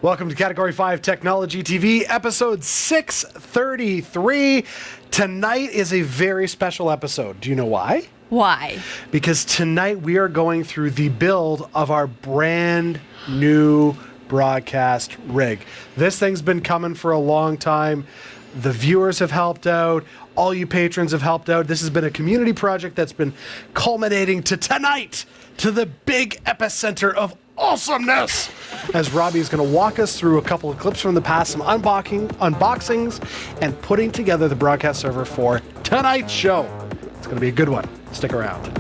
Welcome to Category 5 Technology TV, episode 633. Tonight is a very special episode. Do you know why? Why? Because tonight we are going through the build of our brand new broadcast rig. This thing's been coming for a long time. The viewers have helped out. All you patrons have helped out. This has been a community project that's been culminating to tonight, to the big epicenter of awesomeness, as Robbie is going to walk us through a couple of clips from the past, some unboxings, and putting together the broadcast server for tonight's show. It's going to be a good one. Stick around.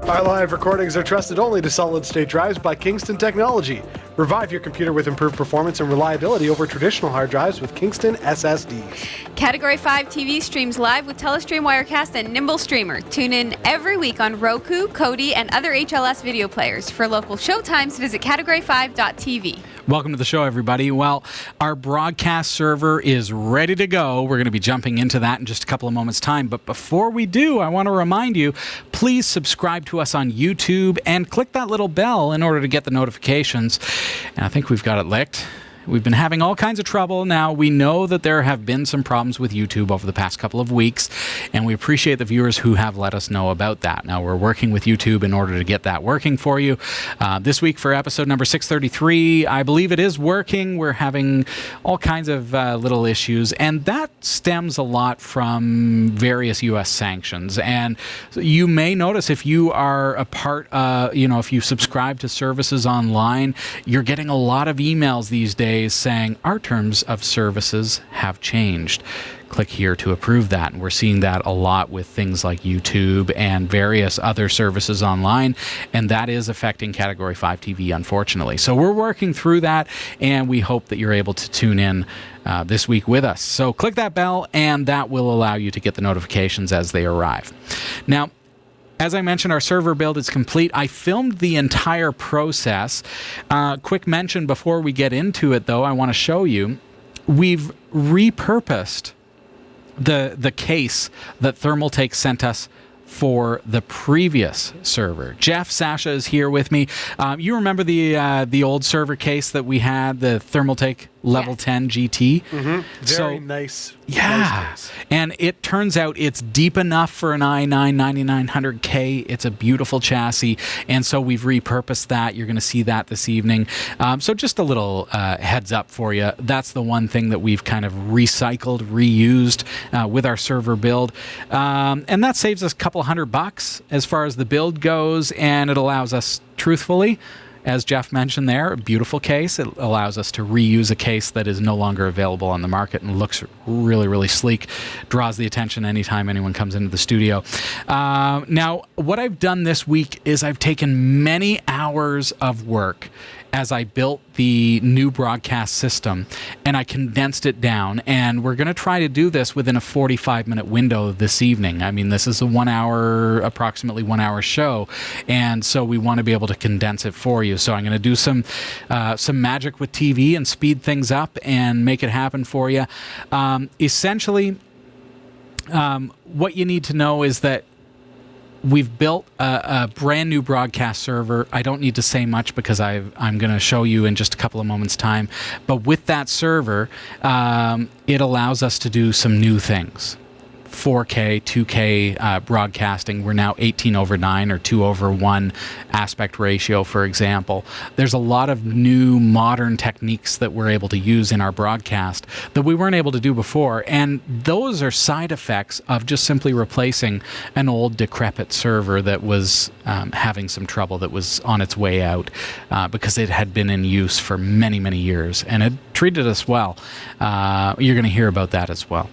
Our live recordings are trusted only to solid-state drives by Kingston Technology. Revive your computer with improved performance and reliability over traditional hard drives with Kingston SSDs. Category 5 TV streams live with Telestream Wirecast and Nimble Streamer. Tune in every week on Roku, Kodi, and other HLS video players. For local showtimes, visit category5.tv. Welcome to the show, everybody. Well, our broadcast server is ready to go. We're going to be jumping into that in just a couple of moments' time. But before we do, I want to remind you, please subscribe to us on YouTube and click that little bell in order to get the notifications. And I think we've got it licked. We've been having all kinds of trouble. Now, we know that there have been some problems with YouTube over the past couple of weeks, and we appreciate the viewers who have let us know about that. Now, we're working with YouTube in order to get that working for you. This week for episode number 633, I believe it is working. We're having all kinds of little issues, and that stems a lot from various U.S. sanctions. And you may notice if you are a part, if you subscribe to services online, you're getting a lot of emails these days saying our terms of services have changed. Click here to approve that. And we're seeing that a lot with things like YouTube and various other services online. And that is affecting Category 5 TV, unfortunately. So we're working through that, and we hope that you're able to tune in this week with us. So click that bell, and that will allow you to get the notifications as they arrive. Now, as I mentioned, our server build is complete. I filmed the entire process. Quick mention before we get into it, though, I want to show you. We've repurposed the case that Thermaltake sent us for the previous server. Jeff Sasha is here with me. You remember the old server case that we had, the Thermaltake Level 10 GT? Mm-hmm. Very nice. Yeah. Nice. And it turns out it's deep enough for an i9 9900K. It's a beautiful chassis. And so we've repurposed that. You're going to see that this evening. So just a little heads up for you. That's the one thing that we've kind of recycled, reused with our server build. And that saves us a couple $100 as far as the build goes. And it allows us, truthfully, as Jeff mentioned there, a beautiful case. It allows us to reuse a case that is no longer available on the market and looks really, really sleek. Draws the attention anytime anyone comes into the studio. Now, what I've done this week is I've taken many hours of work as I built the new broadcast system, and I condensed it down, and we're going to try to do this within a 45-minute window this evening. I mean, this is a approximately 1 hour show, and so we want to be able to condense it for you. So I'm going to do some magic with TV and speed things up and make it happen for you. Essentially, what you need to know is that we've built a brand new broadcast server. I don't need to say much because I'm going to show you in just a couple of moments' time. But with that server, it allows us to do some new things. 4K, 2K broadcasting. We're now 18:9 or 2:1 aspect ratio, for example. There's a lot of new modern techniques that we're able to use in our broadcast that we weren't able to do before. And those are side effects of just simply replacing an old decrepit server that was having some trouble, that was on its way out because it had been in use for many, many years and it treated us well. You're going to hear about that as well.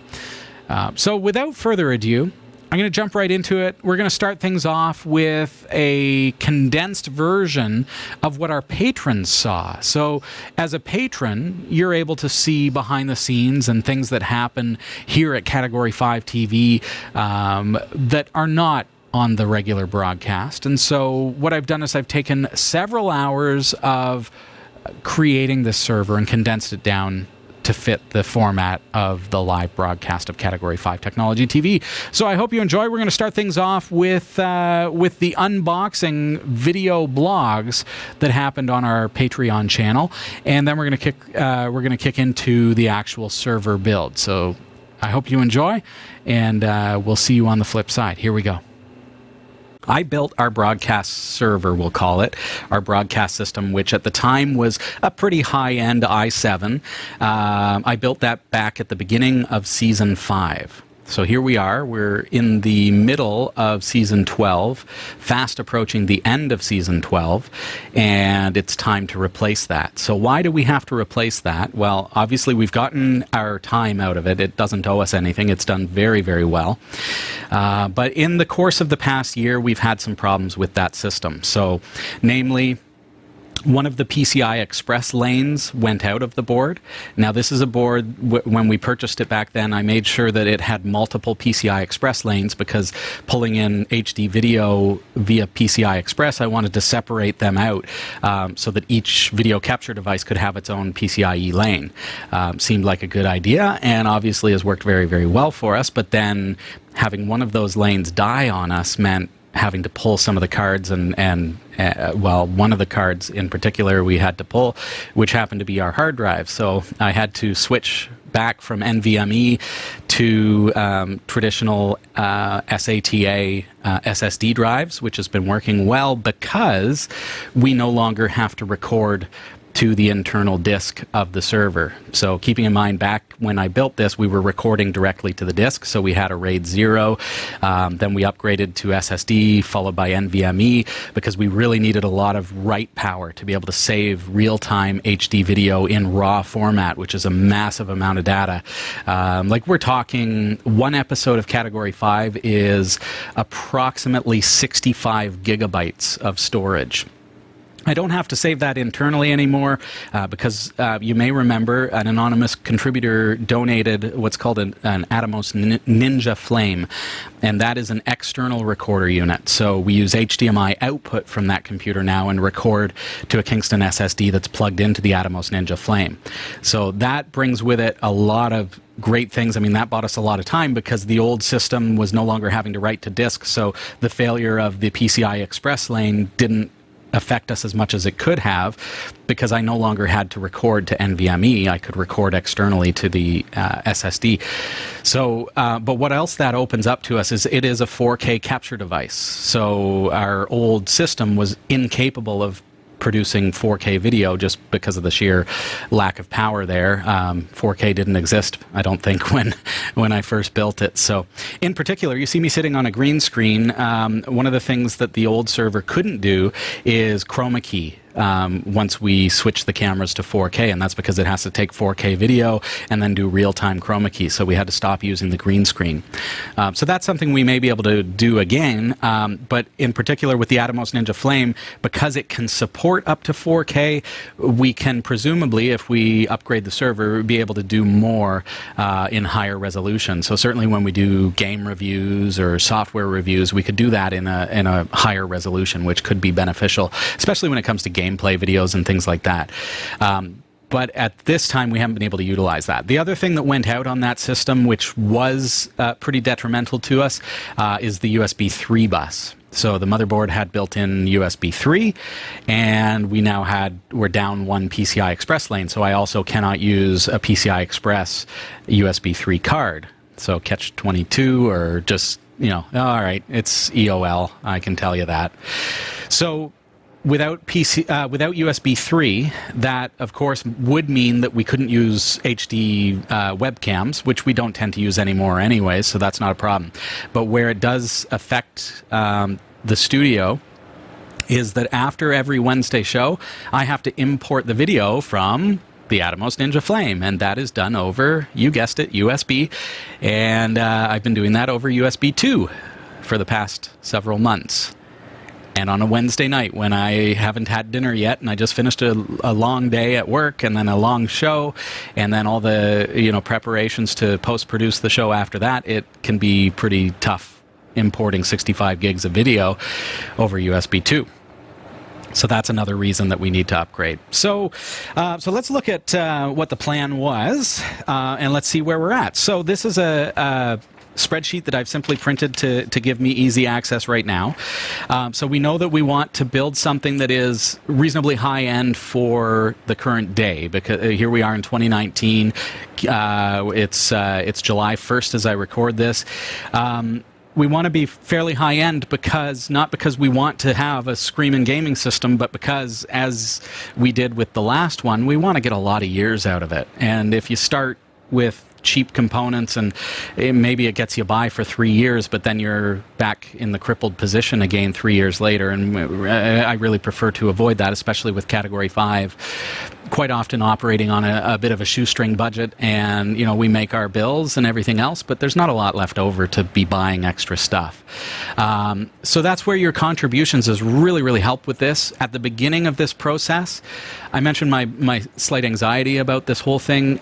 So without further ado, I'm going to jump right into it. We're going to start things off with a condensed version of what our patrons saw. So as a patron, you're able to see behind the scenes and things that happen here at Category 5 TV that are not on the regular broadcast. And so what I've done is I've taken several hours of creating this server and condensed it down to fit the format of the live broadcast of Category 5 Technology TV. So I hope you enjoy. We're going to start things off with the unboxing video blogs that happened on our Patreon channel, and then we're going to kick into the actual server build. So I hope you enjoy, and we'll see you on the flip side. Here we go. I built our broadcast server, we'll call it, our broadcast system, which at the time was a pretty high-end i7. I built that back at the beginning of Season 5. So here we are. We're in the middle of Season 12, fast approaching the end of Season 12, and it's time to replace that. So why do we have to replace that? Well, obviously we've gotten our time out of it. It doesn't owe us anything. It's done very, very well. But in the course of the past year, we've had some problems with that system. So, namely, one of the PCI Express lanes went out of the board. Now, this is a board, when we purchased it back then, I made sure that it had multiple PCI Express lanes because pulling in HD video via PCI Express, I wanted to separate them out so that each video capture device could have its own PCIe lane. Seemed like a good idea, and obviously has worked very, very well for us. But then having one of those lanes die on us meant having to pull some of the cards and one of the cards in particular we had to pull, which happened to be our hard drive. So I had to switch back from NVMe to traditional SATA SSD drives, which has been working well because we no longer have to record to the internal disk of the server. So keeping in mind, back when I built this, we were recording directly to the disk. So we had a RAID 0. Then we upgraded to SSD, followed by NVMe, because we really needed a lot of write power to be able to save real-time HD video in RAW format, which is a massive amount of data. Like we're talking, one episode of Category 5 is approximately 65 gigabytes of storage. I don't have to save that internally anymore because you may remember an anonymous contributor donated what's called an Atomos Ninja Flame, and that is an external recorder unit. So we use HDMI output from that computer now and record to a Kingston SSD that's plugged into the Atomos Ninja Flame. So that brings with it a lot of great things. I mean, that bought us a lot of time because the old system was no longer having to write to disk, so the failure of the PCI Express lane didn't affect us as much as it could have because I no longer had to record to NVMe. I could record externally to the SSD. So, but what else that opens up to us is it is a 4K capture device. So our old system was incapable of producing 4K video just because of the sheer lack of power there. 4K didn't exist, I don't think, when I first built it. So in particular, you see me sitting on a green screen. One of the things that the old server couldn't do is chroma key. Once we switch the cameras to 4K, and that's because it has to take 4K video and then do real-time chroma key, so we had to stop using the green screen. So that's something we may be able to do again, but in particular with the Atomos Ninja Flame, because it can support up to 4K, we can presumably, if we upgrade the server, be able to do more in higher resolution. So certainly when we do game reviews or software reviews, we could do that in a higher resolution, which could be beneficial, especially when it comes to gameplay videos and things like that. But at this time, we haven't been able to utilize that. The other thing that went out on that system, which was pretty detrimental to us, is the USB 3 bus. So the motherboard had built-in USB 3, and we're down one PCI Express lane, so I also cannot use a PCI Express USB 3 card. So catch 22 or just, all right, it's EOL, I can tell you that. So without USB 3, that of course would mean that we couldn't use HD webcams, which we don't tend to use anymore anyway, so that's not a problem. But where it does affect the studio is that after every Wednesday show, I have to import the video from the Atomos Ninja Flame, and that is done over, you guessed it, USB, and I've been doing that over USB 2 for the past several months. And on a Wednesday night when I haven't had dinner yet and I just finished a long day at work and then a long show and then all the preparations to post-produce the show after that, it can be pretty tough importing 65 gigs of video over USB 2. So that's another reason that we need to upgrade. So let's look at what the plan was and let's see where we're at. So this is a spreadsheet that I've simply printed to give me easy access right now. So we know that we want to build something that is reasonably high end for the current day, because here we are in 2019. It's July 1st as I record this. We want to be fairly high end not because we want to have a screaming gaming system, but because, as we did with the last one, we want to get a lot of years out of it. And if you start with cheap components and maybe it gets you by for 3 years, but then you're back in the crippled position again 3 years later, and I really prefer to avoid that, especially with Category 5 quite often operating on a bit of a shoestring budget, and we make our bills and everything else, but there's not a lot left over to be buying extra stuff. So that's where your contributions has really helped with this. At the beginning of this process, I mentioned my slight anxiety about this whole thing.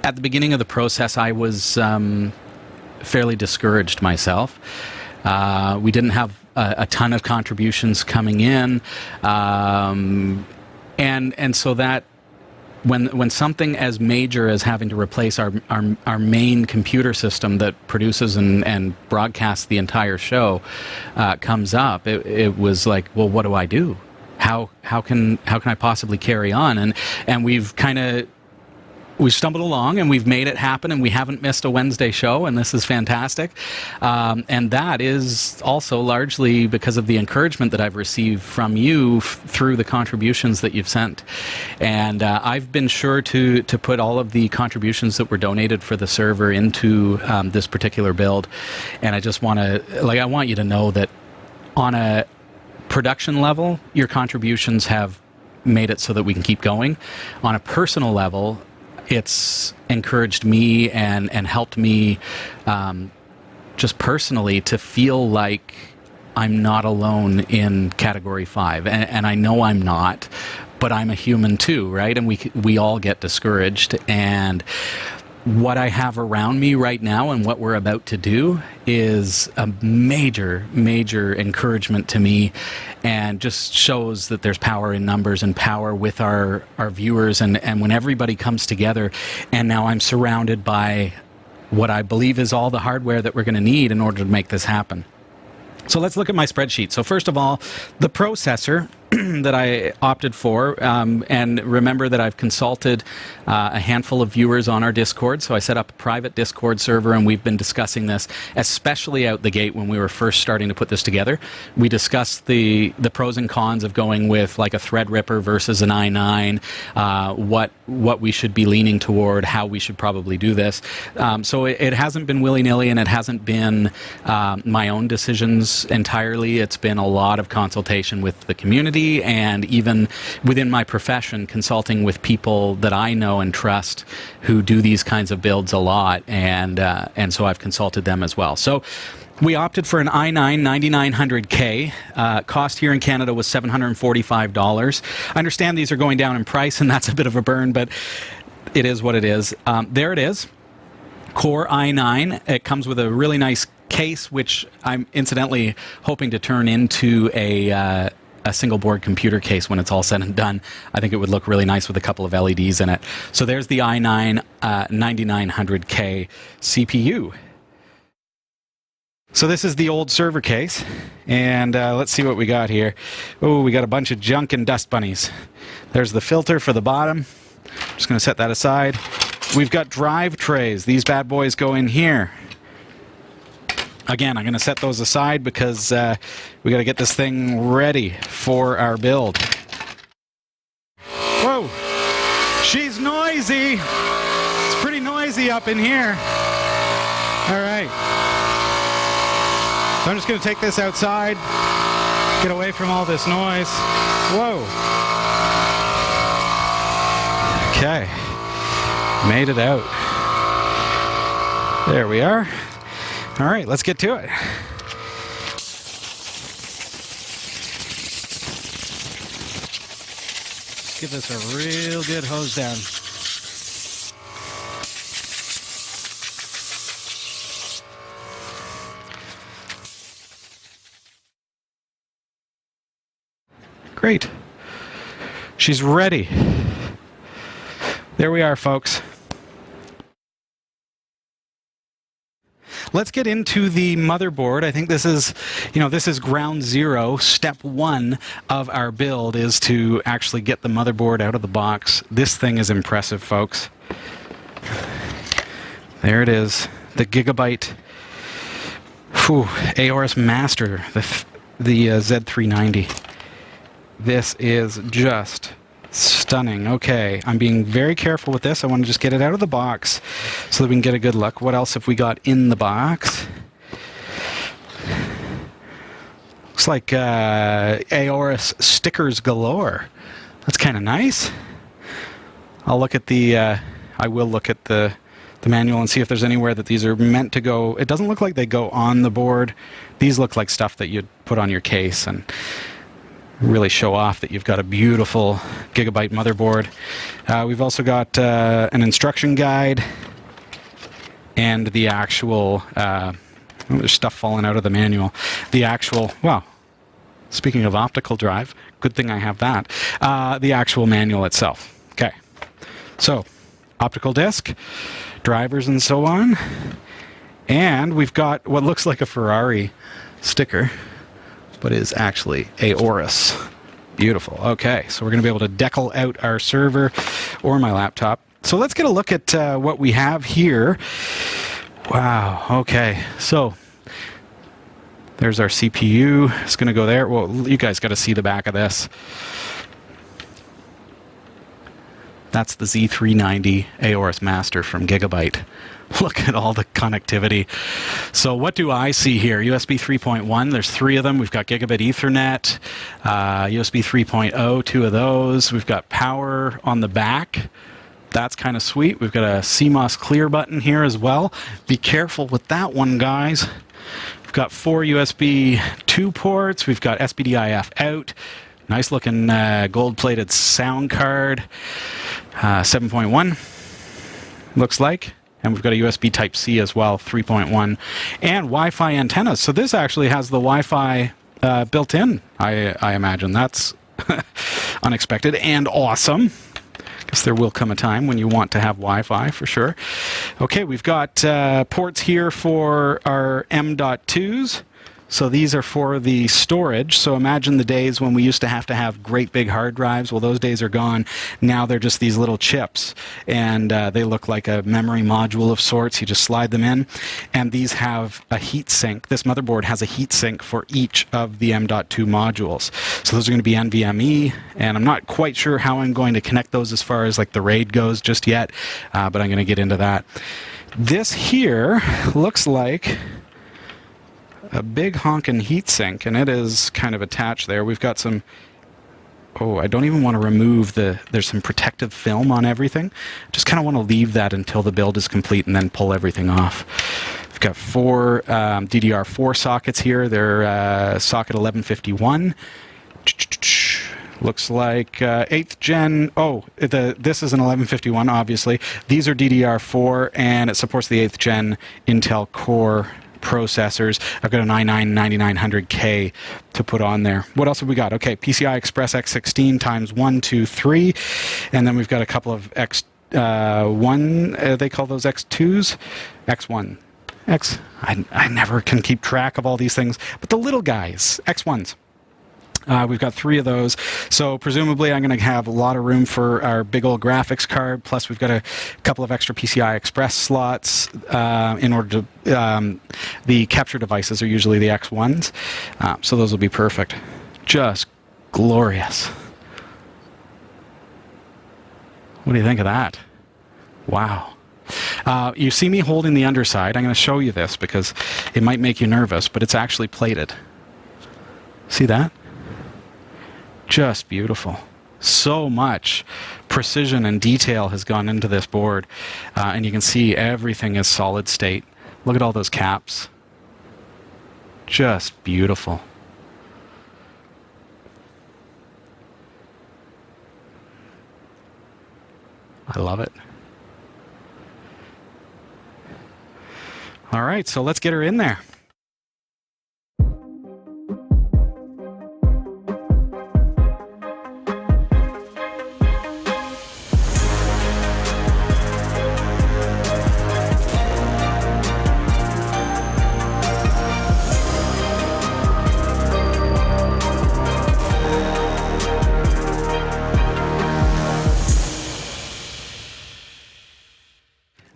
At the beginning of the process, I was fairly discouraged myself. We didn't have a ton of contributions coming in, and so that when something as major as having to replace our main computer system that produces and broadcasts the entire show comes up, it was like, well, what do I do? How can I possibly carry on? And we've stumbled along and we've made it happen, and we haven't missed a Wednesday show, and this is fantastic. And that is also largely because of the encouragement that I've received from you through the contributions that you've sent. And I've been sure to put all of the contributions that were donated for the server into this particular build. And I just want you to know that on a production level, your contributions have made it so that we can keep going. On a personal level, it's encouraged me and helped me just personally to feel like I'm not alone in Category 5. And I know I'm not, but I'm a human too, right? And we all get discouraged. And what I have around me right now and what we're about to do is a major encouragement to me, and just shows that there's power in numbers and power with our viewers, and when everybody comes together. And now I'm surrounded by what I believe is all the hardware that we're going to need in order to make this happen. So let's look at my spreadsheet. So first of all, the processor that I opted for, and remember that I've consulted a handful of viewers on our Discord, so I set up a private Discord server, and we've been discussing this, especially out the gate when we were first starting to put this together. We discussed the pros and cons of going with like a Threadripper versus an i9, what we should be leaning toward, how we should probably do this. So it hasn't been willy-nilly, and it hasn't been my own decisions entirely. It's been a lot of consultation with the community, and even within my profession, consulting with people that I know and trust who do these kinds of builds a lot, and so I've consulted them as well. So we opted for an i9 9900K. Cost here in Canada was $745. I understand these are going down in price, and that's a bit of a burn, but it is what it is. There it is. Core i9. It comes with a really nice case, which I'm incidentally hoping to turn into a single board computer case when it's all said and done. I think it would look really nice with a couple of LEDs in it. So there's the i9 9900K CPU. So this is the old server case, and let's see what we got here. Oh, we got a bunch of junk and dust bunnies. There's the filter for the bottom. Just going to set that aside. We've got drive trays. These bad boys go in here. Again, I'm going to set those aside because we got to get this thing ready for our build. Whoa! She's noisy! It's pretty noisy up in here. All right. So I'm just going to take this outside, get away from all this noise. Whoa! Okay. Made it out. There we are. All right, let's get to it. Give this a real good hose down. Great. She's ready. There we are, folks. Let's get into the motherboard. I think this is ground zero. Step one of our build is to actually get the motherboard out of the box. This thing is impressive, folks. There it is. The Gigabyte Aorus Master, the Z390. This is just stunning. Okay, I'm being very careful with this. I want to just get it out of the box so that we can get a good look. What else have we got in the box? Looks like Aorus stickers galore. That's kind of nice. I'll look at I will look at the manual and see if there's anywhere that these are meant to go. It doesn't look like they go on the board. These look like stuff that you'd put on your case and really show off that you've got a beautiful Gigabyte motherboard. We've also got an instruction guide and the actual, there's stuff falling out of the manual. The actual, wow, speaking of optical drive, good thing I have that. The actual manual itself. Okay, so optical disc, drivers and so on. And we've got what looks like a Ferrari sticker, but is actually Aorus. Beautiful. Okay, so we're going to be able to decal out our server or my laptop. So let's get a look at what we have here. Wow, okay. So there's our CPU. It's going to go there. Well, you guys got to see the back of this. That's the Z390 Aorus Master from Gigabyte. Look at all the connectivity. So what do I see here? USB 3.1, there's 3 of them. We've got Gigabit Ethernet, USB 3.0, 2 of those. We've got power on the back. That's kind of sweet. We've got a CMOS clear button here as well. Be careful with that one, guys. We've got 4 USB 2 ports. We've got SPDIF out. Nice looking gold-plated sound card. 7.1, looks like. And we've got a USB Type-C as well, 3.1, and Wi-Fi antennas. So this actually has the Wi-Fi built in, I imagine. That's unexpected and awesome. Guess there will come a time when you want to have Wi-Fi for sure. Okay, we've got ports here for our M.2s. So these are for the storage. So imagine the days when we used to have great big hard drives. Well, those days are gone. Now they're just these little chips, and they look like a memory module of sorts. You just slide them in, and these have a heat sink. This motherboard has a heat sink for each of the M.2 modules. So those are going to be NVMe, and I'm not quite sure how I'm going to connect those as far as like the RAID goes just yet, but I'm going to get into that. This here looks like a big honkin' heatsink, and it is kind of attached there. We've got some, I don't even want to remove there's some protective film on everything. Just kind of want to leave that until the build is complete and then pull everything off. We've got 4 DDR4 sockets here. They're socket 1151. Looks like 8th gen. This is an 1151, obviously. These are DDR4, and it supports the 8th gen Intel Core processors. I've got an i9-9900K to put on there. What else have we got? Okay, PCI Express X16 times 1, 2, 3, and then we've got a couple of X1. They call those X2s, X1, I never can keep track of all these things, but the little guys, X1s. We've got 3 of those, so presumably I'm going to have a lot of room for our big old graphics card, plus we've got a couple of extra PCI Express slots in order to... the capture devices are usually the X1s, so those will be perfect. Just glorious. What do you think of that? Wow. You see me holding the underside. I'm going to show you this because it might make you nervous, but it's actually plated. See that? Just beautiful. So much precision and detail has gone into this board, and you can see everything is solid state. Look at all those caps. Just beautiful. I love it. All right, so let's get her in there.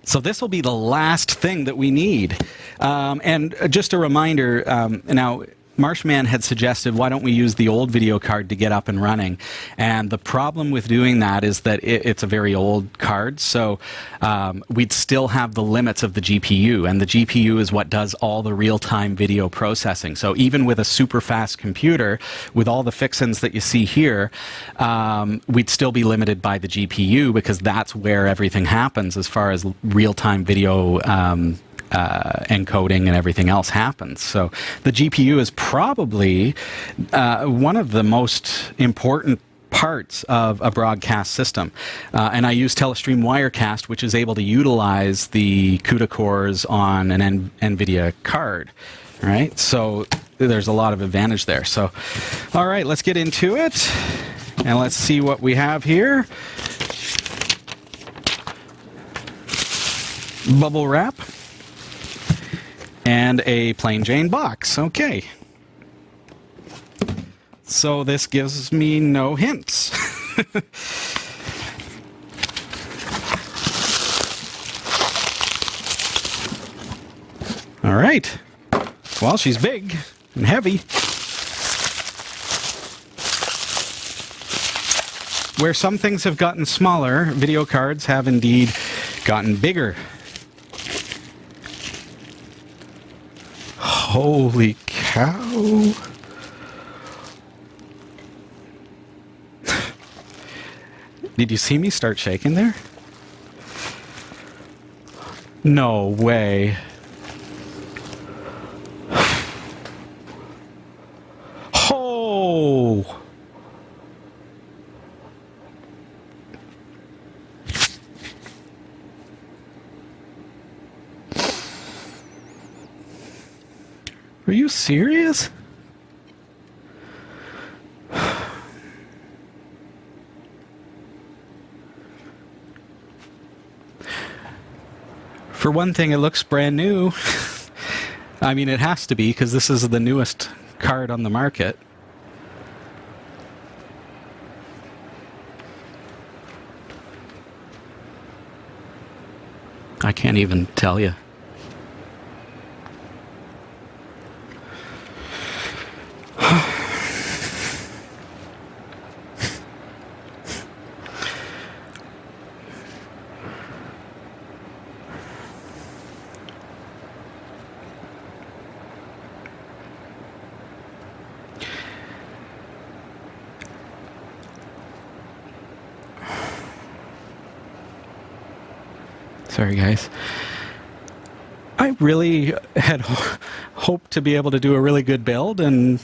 So this will be the last thing that we need. And just a reminder, now Marshman had suggested, why don't we use the old video card to get up and running? And the problem with doing that is that it's a very old card, so we'd still have the limits of the GPU, and the GPU is what does all the real-time video processing. So even with a super fast computer, with all the fixins that you see here, we'd still be limited by the GPU, because that's where everything happens as far as real-time video encoding and everything else happens. So the GPU is probably one of the most important parts of a broadcast system. And I use Telestream Wirecast, which is able to utilize the CUDA cores on an NVIDIA card. Right? So there's a lot of advantage there. So, all right, let's get into it. And let's see what we have here. Bubble wrap. And a plain Jane box. Okay. So this gives me no hints. All right. Well, she's big and heavy. Where some things have gotten smaller, video cards have indeed gotten bigger. Holy cow. Did you see me start shaking there? No way. Oh! Are you serious? For one thing, it looks brand new. I mean, it has to be, because this is the newest card on the market. I can't even tell you. Sorry, guys. I really had hoped to be able to do a really good build, and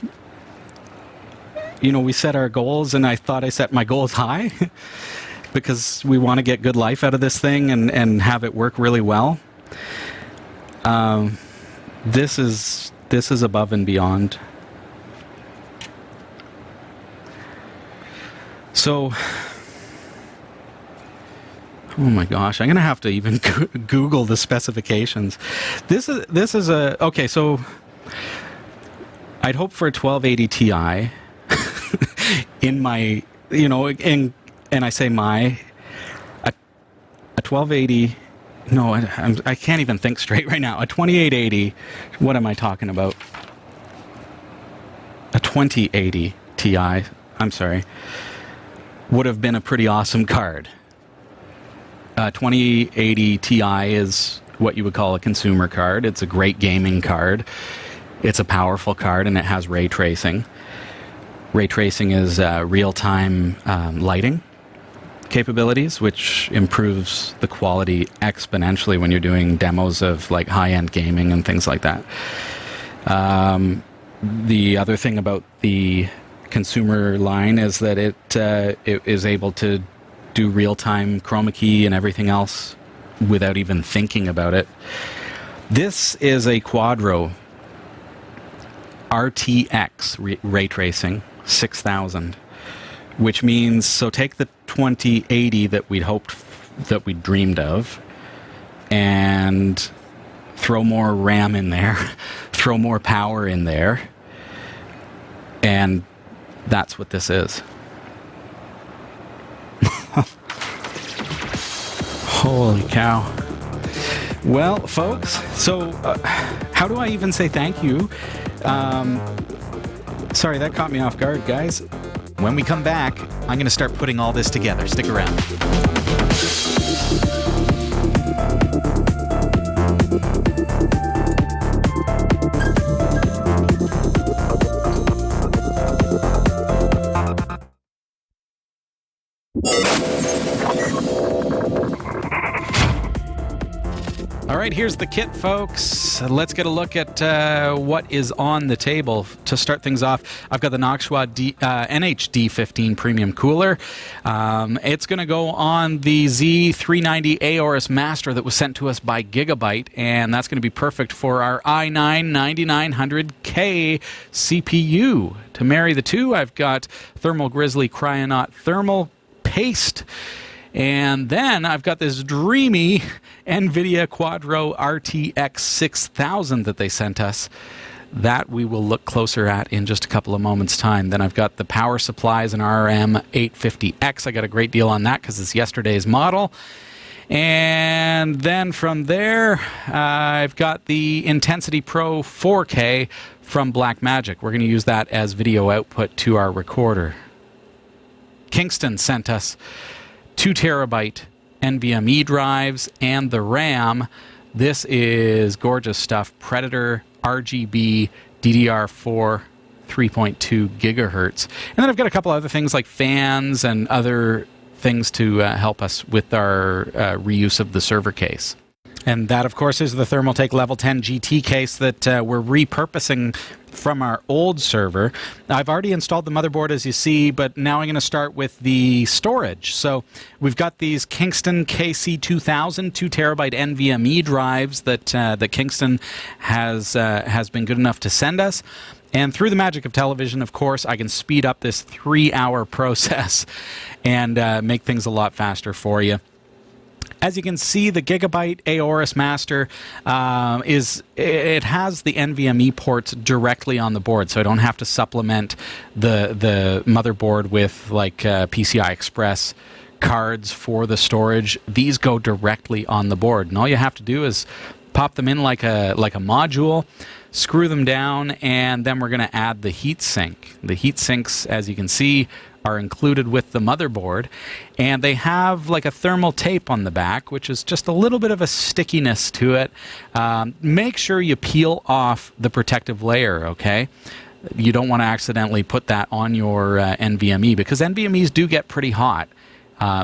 you know, we set our goals, and I thought I set my goals high because we want to get good life out of this thing and have it work really well. This is above and beyond. So, oh my gosh, I'm gonna have to even Google the specifications. This is a okay. So I'd hope for a 1280 Ti in my, you know, and I say a 1280. No, I can't even think straight right now. A 2880. What am I talking about? A 2080 Ti. I'm sorry. Would have been a pretty awesome card. 2080 Ti is what you would call a consumer card. It's a great gaming card. It's a powerful card, and it has ray tracing. Ray tracing is real-time lighting capabilities, which improves the quality exponentially when you're doing demos of like high-end gaming and things like that. The other thing about the consumer line is that it is able to do real-time chroma key and everything else without even thinking about it. This is a Quadro RTX ray tracing 6000, which means, so take the 2080 that we'd hoped, that we dreamed of, and throw more RAM in there, throw more power in there, and that's what this is. Holy cow. Well, folks, so how do I even say thank you? Sorry, that caught me off guard, guys. When we come back, I'm going to start putting all this together. Stick around. All right, here's the kit, folks. Let's get a look at what is on the table. To start things off, I've got the Noctua NHD15 Premium Cooler. It's going to go on the Z390 Aorus Master that was sent to us by Gigabyte, and that's going to be perfect for our i9-9900K CPU. To marry the two, I've got Thermal Grizzly Cryonaut Thermal Paste. And then I've got this dreamy NVIDIA Quadro RTX 6000 that they sent us. That we will look closer at in just a couple of moments' time. Then I've got the power supplies, an RM850X. I got a great deal on that because it's yesterday's model. And then from there, I've got the Intensity Pro 4K from Blackmagic. We're going to use that as video output to our recorder. Kingston sent us 2 terabyte NVMe drives and the RAM. This is gorgeous stuff. Predator RGB DDR4 3.2 gigahertz. And then I've got a couple other things like fans and other things to help us with our reuse of the server case. And that, of course, is the Thermaltake Level 10 GT case that we're repurposing from our old server. I've already installed the motherboard, as you see, but now I'm going to start with the storage. So we've got these Kingston KC2000 2 terabyte NVMe drives that Kingston has been good enough to send us. And through the magic of television, of course, I can speed up this 3-hour process and make things a lot faster for you. As you can see, the Gigabyte Aorus Master has the NVMe ports directly on the board, so I don't have to supplement the motherboard with like PCI Express cards for the storage. These go directly on the board, and all you have to do is pop them in like a module, screw them down, and then we're going to add the heatsink. The heat sinks, as you can see, are included with the motherboard, and they have like a thermal tape on the back, which is just a little bit of a stickiness to it. Make sure you peel off the protective layer, okay? You don't want to accidentally put that on your NVMe, because NVMEs do get pretty hot.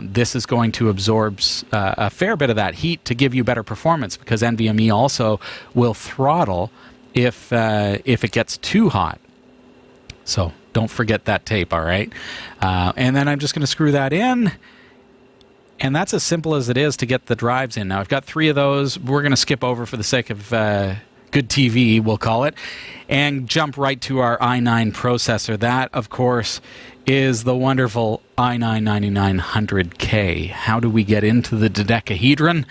This is going to absorb a fair bit of that heat to give you better performance, because NVMe also will throttle if it gets too hot. So don't forget that tape, all right? And then I'm just going to screw that in. And that's as simple as it is to get the drives in. Now, I've got 3 of those. We're going to skip over for the sake of good TV, we'll call it, and jump right to our i9 processor. That, of course, is the wonderful i9-9900K. How do we get into the dodecahedron?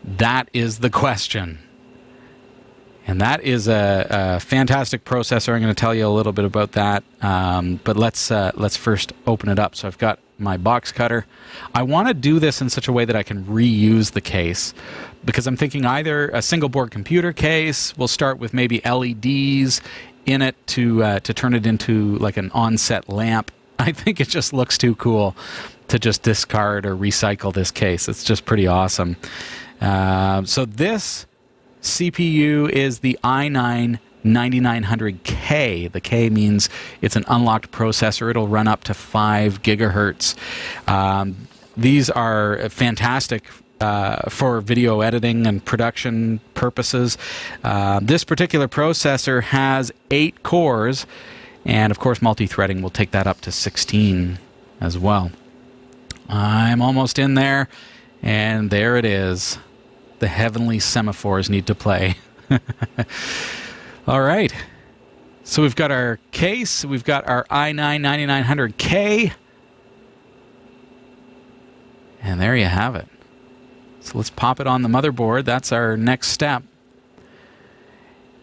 That is the question. And that is a fantastic processor. I'm going to tell you a little bit about that. But let's first open it up. So I've got my box cutter. I want to do this in such a way that I can reuse the case, because I'm thinking either a single board computer case. We'll start with maybe LEDs in it to turn it into like an onset lamp. I think it just looks too cool to just discard or recycle this case. It's just pretty awesome. So this CPU is the i9-9900K. K. The K means it's an unlocked processor. It'll run up to 5 gigahertz. These are fantastic for video editing and production purposes. This particular processor has 8 cores, and of course multi-threading will take that up to 16 as well. I'm almost in there, and there it is. The heavenly semaphores need to play. All right. So we've got our case, we've got our i9-9900K, and there you have it. So let's pop it on the motherboard. That's our next step.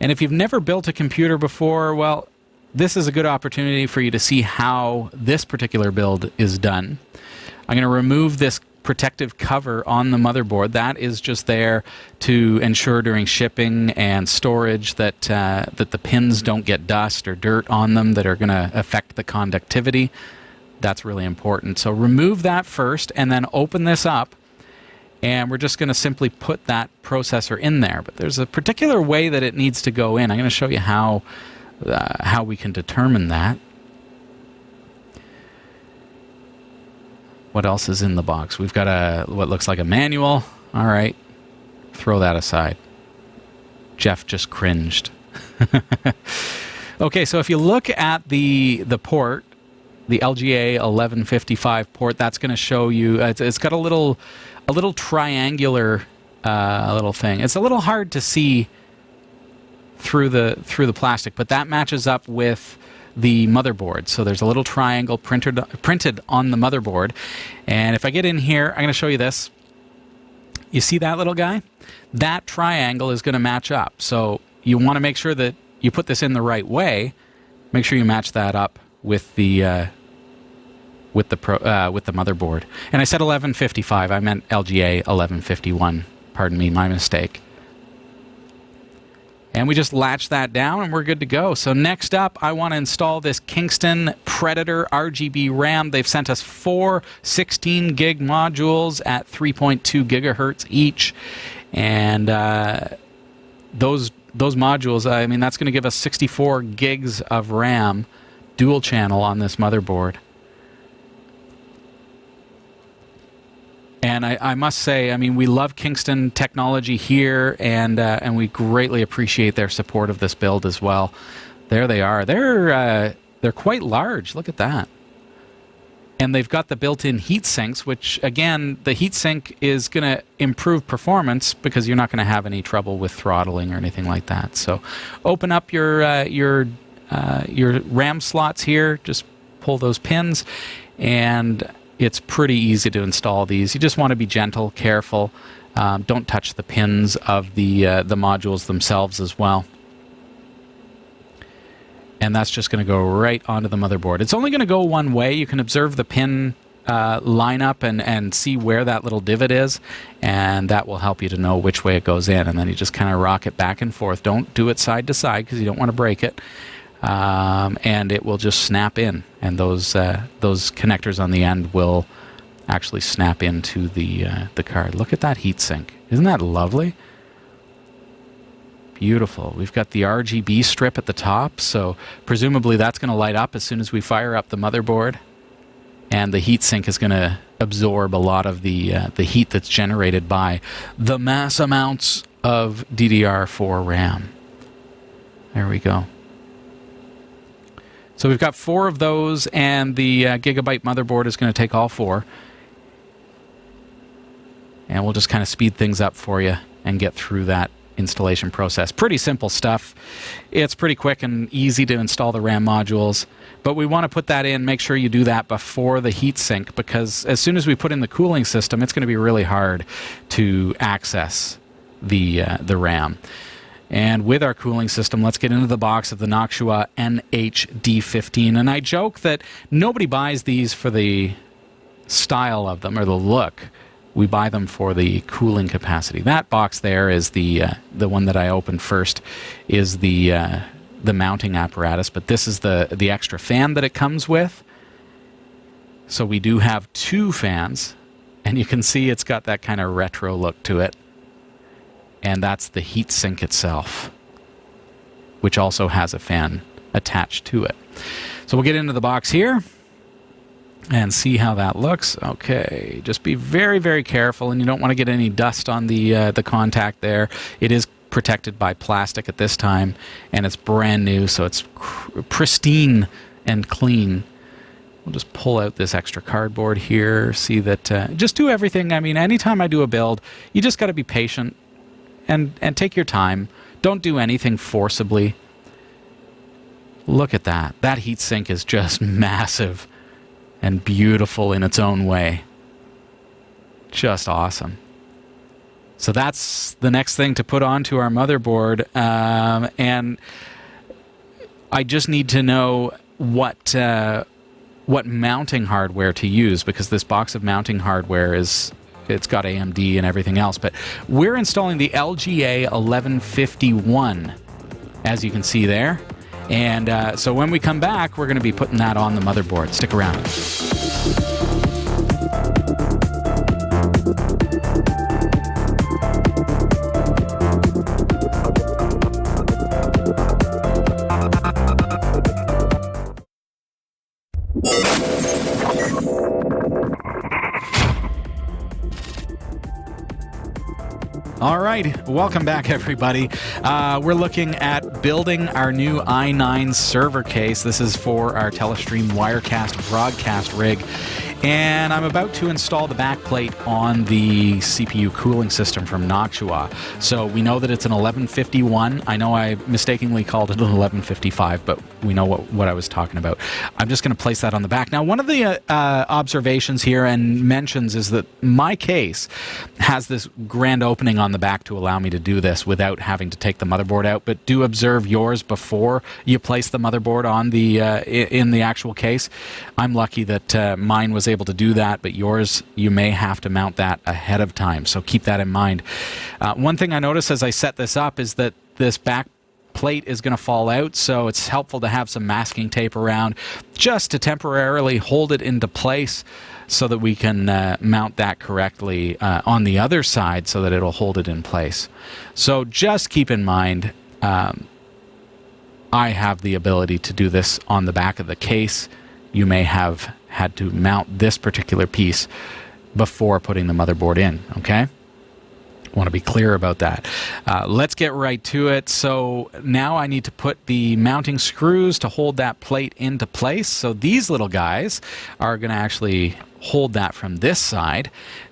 And if you've never built a computer before, well, this is a good opportunity for you to see how this particular build is done. I'm going to remove this protective cover on the motherboard. That is just there to ensure during shipping and storage that that the pins don't get dust or dirt on them that are going to affect the conductivity. That's really important. So remove that first and then open this up. And we're just going to simply put that processor in there. But there's a particular way that it needs to go in. I'm going to show you how we can determine that. What else is in the box? We've got what looks like a manual. All right. Throw that aside. Jeff just cringed. Okay, so if you look at the port, the LGA 1155 port, that's going to show you, it's got a little triangular little thing. It's a little hard to see through the plastic, but that matches up with the motherboard. So there's a little triangle printed on the motherboard. And if I get in here, I'm going to show you this. You see that little guy? That triangle is going to match up. So you want to make sure that you put this in the right way. Make sure you match that up with the motherboard. And I said 1155. I meant LGA 1151. Pardon me, my mistake. And we just latch that down and we're good to go. So next up, I want to install this Kingston Predator RGB RAM. They've sent us 4 16 gig modules at 3.2 gigahertz each. And those modules, I mean, that's going to give us 64 gigs of RAM dual channel on this motherboard. And I must say, I mean, we love Kingston Technology here, and we greatly appreciate their support of this build as well. There they are. They're quite large. Look at that. And they've got the built-in heat sinks, which, again, the heat sink is going to improve performance because you're not going to have any trouble with throttling or anything like that. So open up your RAM slots here. Just pull those pins, and it's pretty easy to install these. You just want to be gentle, careful. Don't touch the pins of the modules themselves as well. And that's just going to go right onto the motherboard. It's only going to go one way. You can observe the pin lineup and see where that little divot is, and that will help you to know which way it goes in. And then you just kind of rock it back and forth. Don't do it side to side because you don't want to break it. And it will just snap in, and those connectors on the end will actually snap into the card. Look at that heatsink. Isn't that lovely? Beautiful. We've got the RGB strip at the top, so presumably that's going to light up as soon as we fire up the motherboard, and the heatsink is going to absorb a lot of the heat that's generated by the mass amounts of DDR4 RAM. There we go. So we've got 4 of those, and the Gigabyte motherboard is going to take all 4. And we'll just kind of speed things up for you and get through that installation process. Pretty simple stuff. It's pretty quick and easy to install the RAM modules. But we want to put that in, make sure you do that before the heatsink, because as soon as we put in the cooling system, it's going to be really hard to access the RAM. And with our cooling system, let's get into the box of the Noctua NHD15. And I joke that nobody buys these for the style of them or the look. We buy them for the cooling capacity. That box there is the one that I opened first, is the mounting apparatus. But this is the extra fan that it comes with. So we do have 2 fans, and you can see it's got that kind of retro look to it. And that's the heatsink itself, which also has a fan attached to it. So we'll get into the box here and see how that looks. Okay, just be very, very careful, and you don't want to get any dust on the contact there. It is protected by plastic at this time, and it's brand new, so it's pristine and clean. We'll just pull out this extra cardboard here, see that, just do everything. I mean, anytime I do a build, you just got to be patient and take your time. Don't do anything forcibly. Look at that. That heatsink is just massive and beautiful in its own way. Just awesome. So that's the next thing to put onto our motherboard, and I just need to know what mounting hardware to use, because this box of mounting hardware it's got AMD and everything else. But we're installing the LGA 1151, as you can see there. And so when we come back, we're going to be putting that on the motherboard. Stick around. All right, welcome back, everybody. We're looking at building our new i9 server case. This is for our Telestream Wirecast broadcast rig. And I'm about to install the backplate on the CPU cooling system from Noctua. So we know that it's an 1151. I know I mistakenly called it an 1155, but we know what I was talking about. I'm just going to place that on the back. Now, one of the observations here and mentions is that my case has this grand opening on the back to allow me to do this without having to take the motherboard out. But do observe yours before you place the motherboard on the in the actual case. I'm lucky that mine was able to do that, but yours, you may have to mount that ahead of time, so keep that in mind. One thing I noticed as I set this up is that this back plate is going to fall out, so it's helpful to have some masking tape around just to temporarily hold it into place so that we can mount that correctly on the other side so that it'll hold it in place. So just keep in mind, I have the ability to do this on the back of the case. You may have had to mount this particular piece before putting the motherboard in, okay? Want to be clear about that. Let's get right to it. So now I need to put the mounting screws to hold that plate into place. So these little guys are going to actually hold that from this side.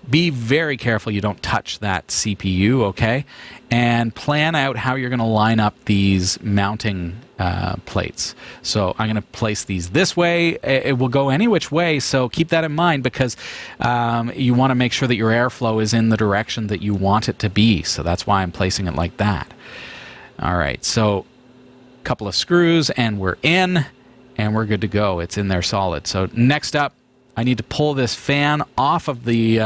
Be very careful you don't touch that CPU, okay? And plan out how you're going to line up these mounting plates. So I'm going to place these this way. It will go any which way, so keep that in mind, because you want to make sure that your airflow is in the direction that you want it to be. So that's why I'm placing it like that. All right, so a couple of screws and we're in, and we're good to go. It's in there solid. So next up, I need to pull this fan off of the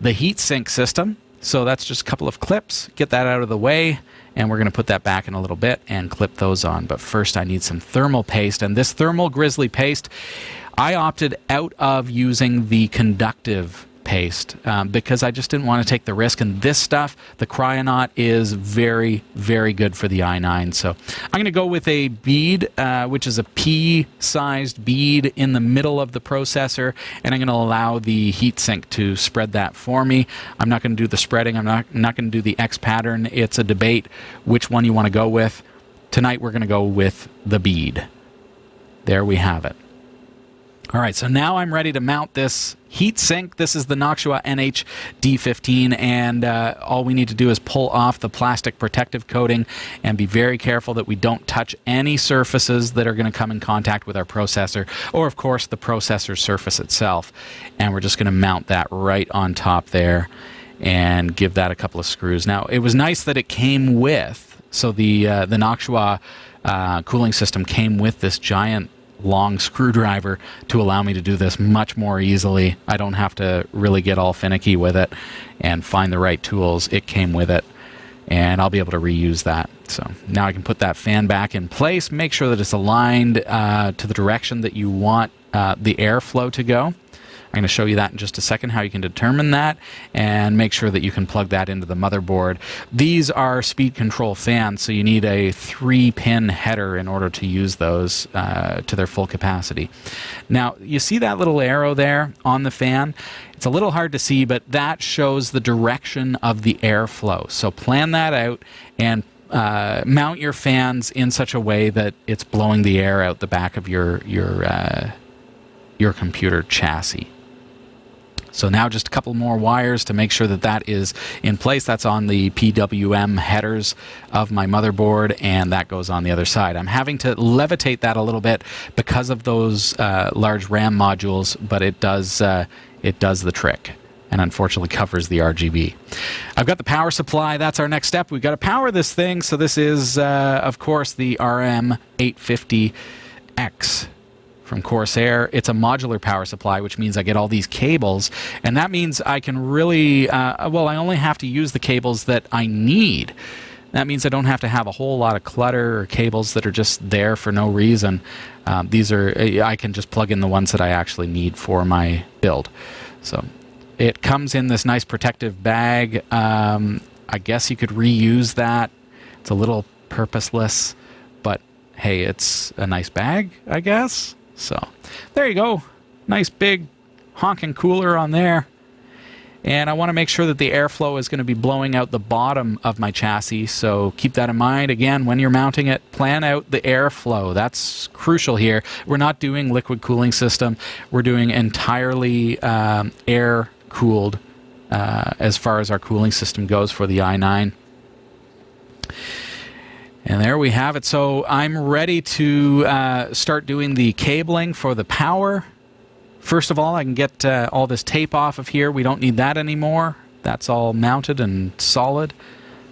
heatsink system. So that's just a couple of clips. Get that out of the way, and we're going to put that back in a little bit and clip those on. But first I need some thermal paste, and this thermal grizzly paste, I opted out of using the conductive paste because I just didn't want to take the risk. And this stuff, the Cryonaut, is very, very good for the i9. So I'm going to go with a bead, which is a pea-sized bead in the middle of the processor, and I'm going to allow the heatsink to spread that for me. I'm not going to do the spreading. I'm not going to do the X pattern. It's a debate which one you want to go with. Tonight we're going to go with the bead. There we have it. All right, so now I'm ready to mount this heatsink. This is the Noctua NH-D15, and all we need to do is pull off the plastic protective coating and be very careful that we don't touch any surfaces that are going to come in contact with our processor, or of course the processor surface itself. And we're just going to mount that right on top there and give that a couple of screws. Now, it was nice that it came with, so the Noctua cooling system came with this giant long screwdriver to allow me to do this much more easily. I don't have to really get all finicky with it and find the right tools. It came with it, and I'll be able to reuse that. So now I can put that fan back in place, make sure that it's aligned to the direction that you want the airflow to go. I'm going to show you that in just a second, how you can determine that and make sure that you can plug that into the motherboard. These are speed control fans, so you need a 3-pin header in order to use those to their full capacity. Now, you see that little arrow there on the fan? It's a little hard to see, but that shows the direction of the airflow. So plan that out and mount your fans in such a way that it's blowing the air out the back of your computer chassis. So now just a couple more wires to make sure that that is in place. That's on the PWM headers of my motherboard, and that goes on the other side. I'm having to levitate that a little bit because of those large RAM modules, but it does the trick, and unfortunately covers the RGB. I've got the power supply. That's our next step. We've got to power this thing. So this is, of course, the RM850X from Corsair. It's a modular power supply, which means I get all these cables, and that means I can really, I only have to use the cables that I need. That means I don't have to have a whole lot of clutter or cables that are just there for no reason. I can just plug in the ones that I actually need for my build. So it comes in this nice protective bag. I guess you could reuse that. It's a little purposeless, but hey, it's a nice bag, I guess. So there you go. Nice big honking cooler on there. And I want to make sure that the airflow is going to be blowing out the bottom of my chassis. So keep that in mind. Again, when you're mounting it, plan out the airflow. That's crucial here. We're not doing liquid cooling system. We're doing entirely air-cooled as far as our cooling system goes for the i9. And there we have it. So I'm ready to start doing the cabling for the power. First of all, I can get all this tape off of here. We don't need that anymore. That's all mounted and solid.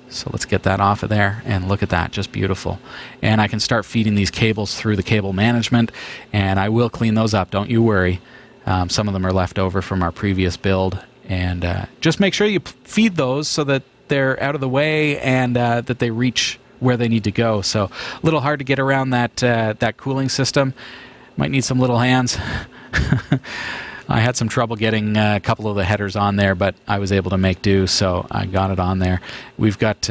So let's get that off of there, and look at that, just beautiful. And I can start feeding these cables through the cable management, and I will clean those up, don't you worry. Some of them are left over from our previous build, and just make sure you feed those so that they're out of the way and that they reach where they need to go. So a little hard to get around that cooling system. Might need some little hands. I had some trouble getting a couple of the headers on there, but I was able to make do, so I got it on there. We've got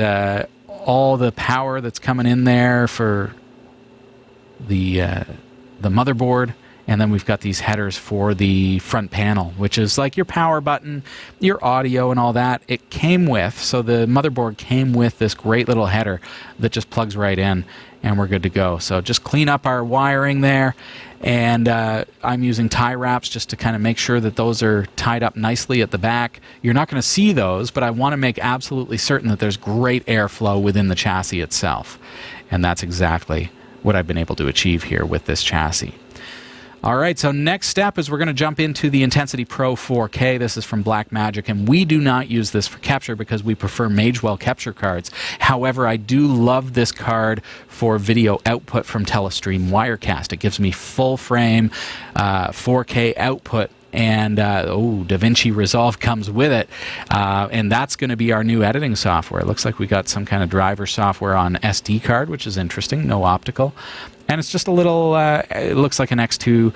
all the power that's coming in there for the motherboard, and then we've got these headers for the front panel, which is like your power button, your audio, and all that. It came with, so the motherboard came with this great little header that just plugs right in, and we're good to go. So just clean up our wiring there, and I'm using tie wraps just to kind of make sure that those are tied up nicely at the back. You're not going to see those, but I want to make absolutely certain that there's great airflow within the chassis itself, and that's exactly what I've been able to achieve here with this chassis. All right, so next step is we're going to jump into the Intensity Pro 4K. This is from Blackmagic, and we do not use this for capture because we prefer Magewell capture cards. However, I do love this card for video output from Telestream Wirecast. It gives me full frame 4K output, and DaVinci Resolve comes with it, and that's going to be our new editing software. It looks like we got some kind of driver software on SD card, which is interesting, no optical. And it's just a little, it looks like an X2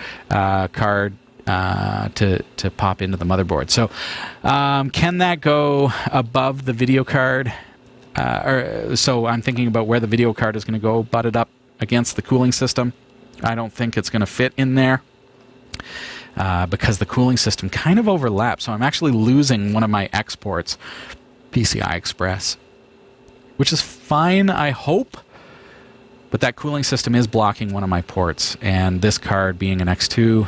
card to pop into the motherboard. So can that go above the video card? So I'm thinking about where the video card is going to go, butted up against the cooling system. I don't think it's going to fit in there because the cooling system kind of overlaps. So I'm actually losing one of my exports, PCI Express, which is fine, I hope. But that cooling system is blocking one of my ports, and this card being an X2,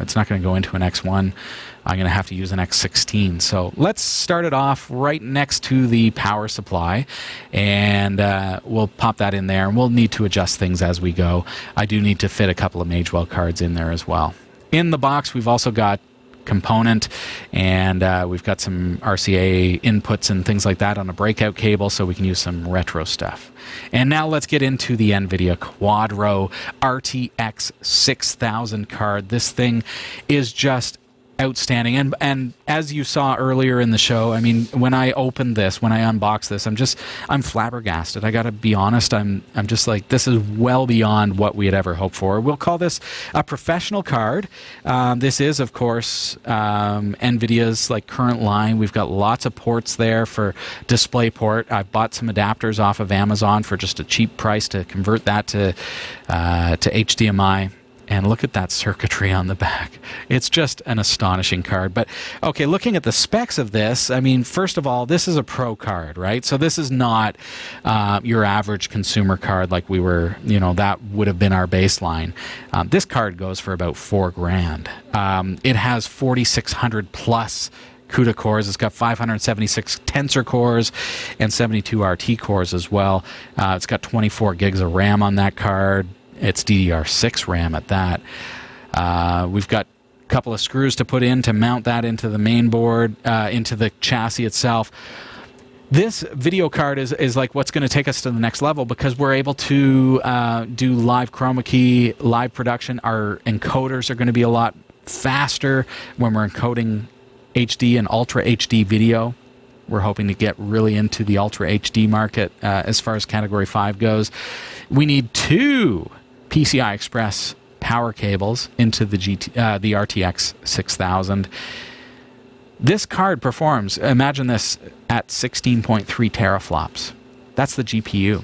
it's not going to go into an X1. I'm going to have to use an X16. So let's start it off right next to the power supply, and we'll pop that in there, and we'll need to adjust things as we go. I do need to fit a couple of Magewell cards in there as well. In the box, we've also got component, and we've got some RCA inputs and things like that on a breakout cable, so we can use some retro stuff. And now let's get into the NVIDIA Quadro RTX 6000 card. This thing is just outstanding. And as you saw earlier in the show, I mean, when I opened this, when I unboxed this, I'm flabbergasted. I got to be honest. I'm just like, this is well beyond what we had ever hoped for. We'll call this a professional card. This is, of course, NVIDIA's like current line. We've got lots of ports there for DisplayPort. I bought some adapters off of Amazon for just a cheap price to convert that to HDMI. And look at that circuitry on the back. It's just an astonishing card. But, okay, looking at the specs of this, I mean, first of all, this is a pro card, right? So this is not your average consumer card like we were, that would have been our baseline. This card goes for about $4,000. It has 4,600 plus CUDA cores. It's got 576 tensor cores and 72 RT cores as well. It's got 24 gigs of RAM on that card. It's DDR6 RAM at that. We've got a couple of screws to put in to mount that into the main board, into the chassis itself. This video card is like what's going to take us to the next level because we're able to do live chroma key, live production. Our encoders are going to be a lot faster when we're encoding HD and Ultra HD video. We're hoping to get really into the Ultra HD market as far as Category 5 goes. We need 2 PCI Express power cables into the RTX 6000. This card performs, imagine this, at 16.3 teraflops. That's the GPU.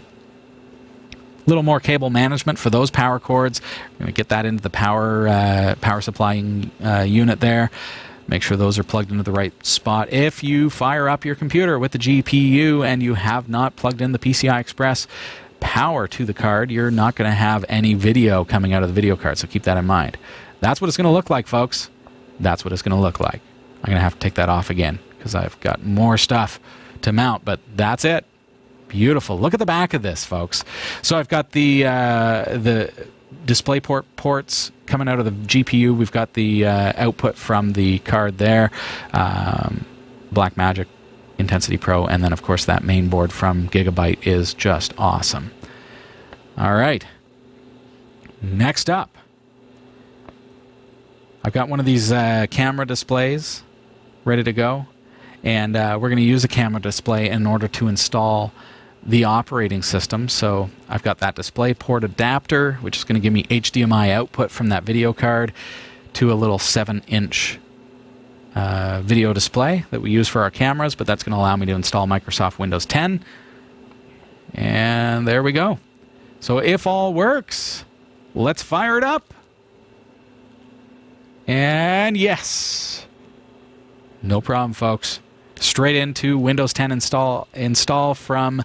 Little more cable management for those power cords. We're going to get that into the power supplying unit there. Make sure those are plugged into the right spot. If you fire up your computer with the GPU and you have not plugged in the PCI Express power to the card, you're not going to have any video coming out of the video card, so keep that in mind. That's what it's going to look like, folks. That's what it's going to look like. I'm going to have to take that off again because I've got more stuff to mount, but that's it. Beautiful. Look at the back of this, folks. So I've got the DisplayPort ports coming out of the GPU. We've got the output from the card there, Blackmagic Intensity Pro, and then of course that main board from Gigabyte is just awesome. All right. Next up, I've got one of these camera displays ready to go, and we're going to use a camera display in order to install the operating system. So I've got that DisplayPort adapter, which is going to give me HDMI output from that video card to a little 7-inch video display that we use for our cameras, but that's going to allow me to install Microsoft Windows 10. And there we go. So if all works, let's fire it up. And yes. No problem, folks. Straight into Windows 10 install from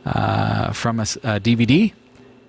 a DVD.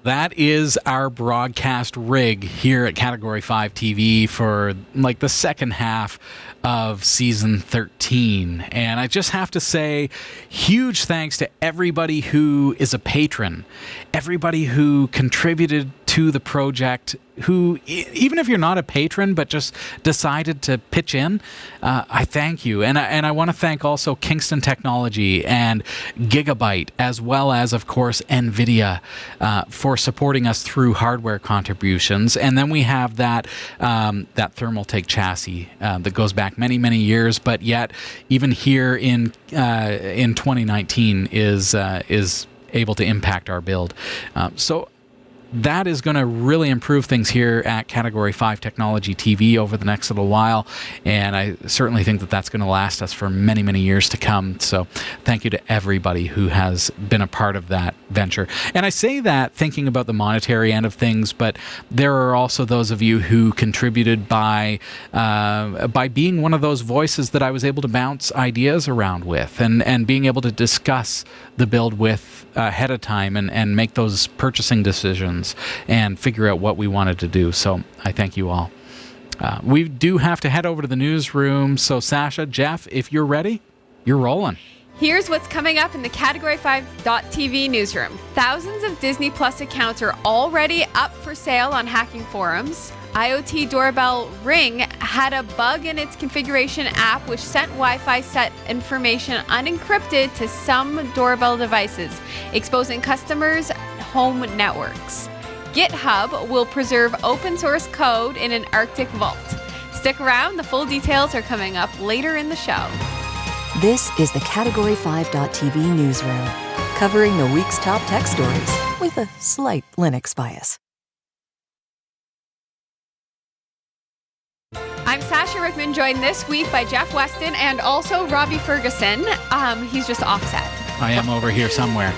That is our broadcast rig here at Category 5 TV for like the second half of season 13. And I just have to say, huge thanks to everybody who is a patron, everybody who contributed to the project, who, even if you're not a patron but just decided to pitch in, I thank you. And I want to thank also Kingston Technology and Gigabyte, as well as, of course, NVIDIA for supporting us through hardware contributions. And then we have that Thermaltake chassis that goes back many, many years, but yet even here in 2019 is able to impact our build. So that is going to really improve things here at Category 5 Technology TV over the next little while, and I certainly think that that's going to last us for many, many years to come. So thank you to everybody who has been a part of that venture. And I say that thinking about the monetary end of things, but there are also those of you who contributed by being one of those voices that I was able to bounce ideas around with, and being able to discuss the build with ahead of time and make those purchasing decisions and figure out what we wanted to do. So I thank you all. We do have to head over to the newsroom. So Sasha, Jeff, if you're ready, you're rolling. Here's what's coming up in the Category 5.tv newsroom. Thousands of Disney Plus accounts are already up for sale on hacking forums. IoT doorbell Ring had a bug in its configuration app which sent Wi-Fi set information unencrypted to some doorbell devices, exposing customers' home networks. GitHub will preserve open source code in an Arctic vault. Stick around, the full details are coming up later in the show. This is the Category5.tv newsroom, covering the week's top tech stories with a slight Linux bias. I'm Sasha Rickman, joined this week by Jeff Weston and also Robbie Ferguson. He's just offset. I am over here somewhere.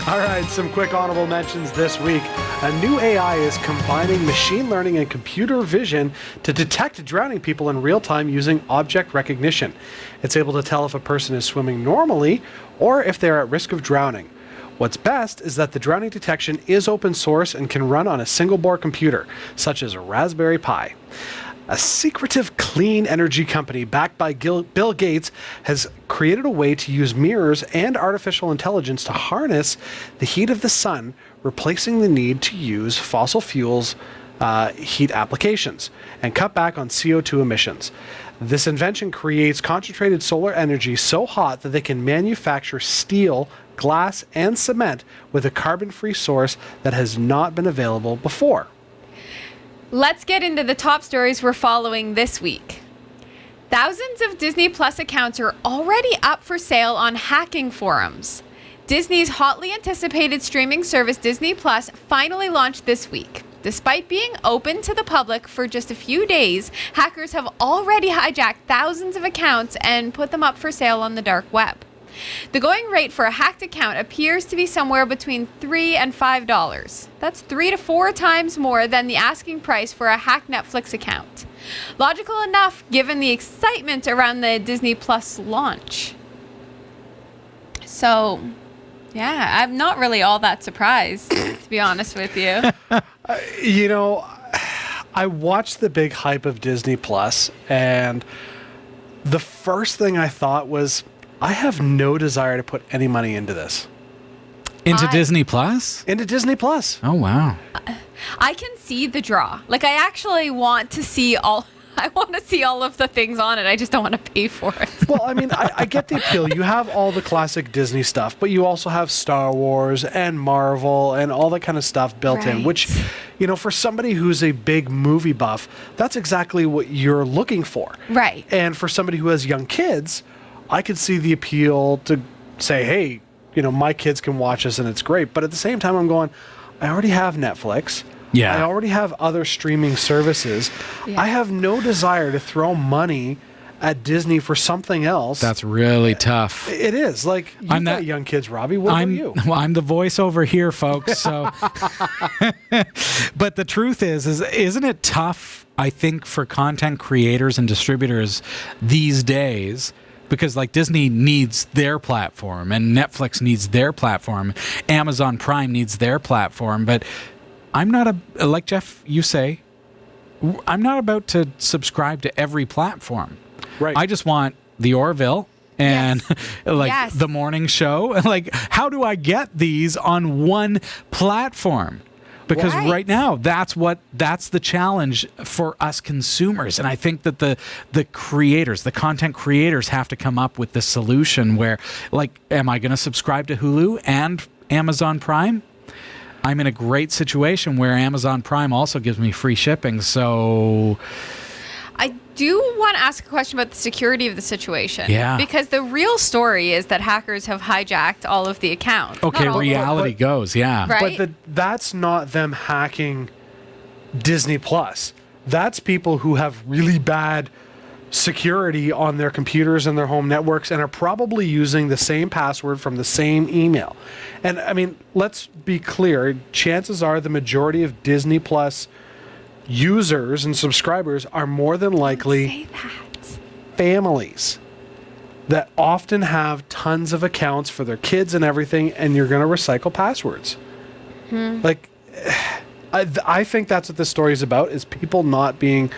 All right, some quick honorable mentions this week. A new AI is combining machine learning and computer vision to detect drowning people in real time using object recognition. It's able to tell if a person is swimming normally or if they're at risk of drowning. What's best is that the drowning detection is open source and can run on a single board computer, such as a Raspberry Pi. A secretive clean energy company backed by Bill Gates has created a way to use mirrors and artificial intelligence to harness the heat of the sun, replacing the need to use fossil fuels heat applications and cut back on CO2 emissions. This invention creates concentrated solar energy so hot that they can manufacture steel, glass, and cement with a carbon-free source that has not been available before. Let's get into the top stories we're following this week. Thousands of Disney Plus accounts are already up for sale on hacking forums. Disney's hotly anticipated streaming service Disney Plus finally launched this week. Despite being open to the public for just a few days, hackers have already hijacked thousands of accounts and put them up for sale on the dark web. The going rate for a hacked account appears to be somewhere between $3 and $5. That's 3 to 4 times more than the asking price for a hacked Netflix account. Logical enough given the excitement around the Disney Plus launch. So, yeah, I'm not really all that surprised, to be honest with you. You know, I watched the big hype of Disney Plus, and the first thing I thought was, I have no desire to put any money into this. Into Disney Plus? Into Disney Plus. Oh, wow. I can see the draw. Like, I actually want to see all of the things on it. I just don't want to pay for it. Well, I mean, I get the appeal. You have all the classic Disney stuff, but you also have Star Wars and Marvel and all that kind of stuff built in, which, you know, for somebody who's a big movie buff, that's exactly what you're looking for. Right. And for somebody who has young kids, I could see the appeal to say, hey, you know, my kids can watch this and it's great. But at the same time, I'm going, I already have Netflix. Yeah. I already have other streaming services. Yeah. I have no desire to throw money at Disney for something else. That's really tough. It is. Like, you've got young kids, Robbie. What about you? Well, I'm the voice over here, folks. So, but the truth is, isn't it tough, I think, for content creators and distributors these days? Because like Disney needs their platform and Netflix needs their platform. Amazon Prime needs their platform. But I'm not like Jeff, you say, I'm not about to subscribe to every platform. Right. I just want the Orville and the morning show. Like, how do I get these on one platform? Because right now, that's the challenge for us consumers. And I think that the creators, the content creators have to come up with the solution where, like, am I going to subscribe to Hulu and Amazon Prime? I'm in a great situation where Amazon Prime also gives me free shipping. So I do want to ask a question about the security of the situation. Yeah. Because the real story is that hackers have hijacked all of the accounts. okay, reality goes, yeah. Right. But that's not them hacking Disney Plus. That's people who have really bad security on their computers and their home networks and are probably using the same password from the same email. And I mean, let's be clear, chances are the majority of Disney Plus users and subscribers are more than likely families that often have tons of accounts for their kids and everything, and you're going to recycle passwords. Like, I think that's what this story is about, is people not being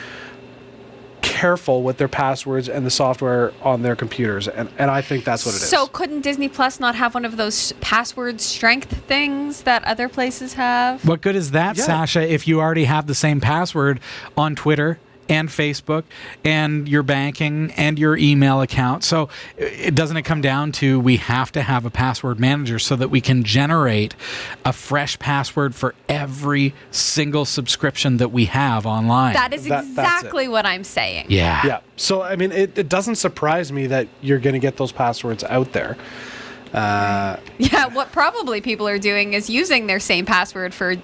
careful with their passwords and the software on their computers, and I think that's what it is. So couldn't Disney Plus not have one of those password strength things that other places have? What good is that, Sasha, if you already have the same password on Twitter, and Facebook and your banking and your email account. So doesn't it come down to we have to have a password manager so that we can generate a fresh password for every single subscription that we have online? That is That's exactly what I'm saying. Yeah. Yeah. So, I mean, it doesn't surprise me that you're going to get those passwords out there. Yeah, what probably people are doing is using their same password for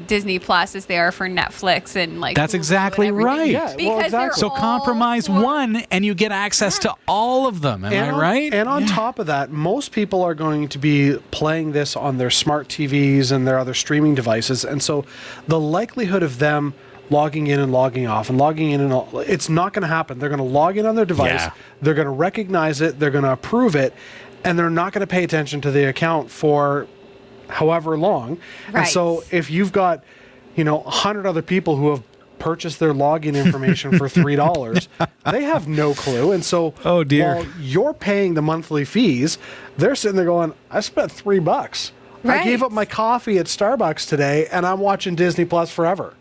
Disney Plus as they are for Netflix and like. That's Hulu exactly and everything. right. Yeah, well, Because exactly. they're So all compromise for- one and you get access to all of them. Am I right? And on top of that, most people are going to be playing this on their smart TVs and their other streaming devices. And so the likelihood of them logging in and logging off and logging in and it's not going to happen. They're going to log in on their device. Yeah. They're going to recognize it. They're going to approve it. And they're not going to pay attention to the account for however long. And Right. so if you've got, 100 other people who have purchased their login information for $3, they have no clue. And so Oh, dear. while you're paying the monthly fees, they're sitting there going, I spent $3. I gave Right. up my coffee at Starbucks today and I'm watching Disney Plus forever.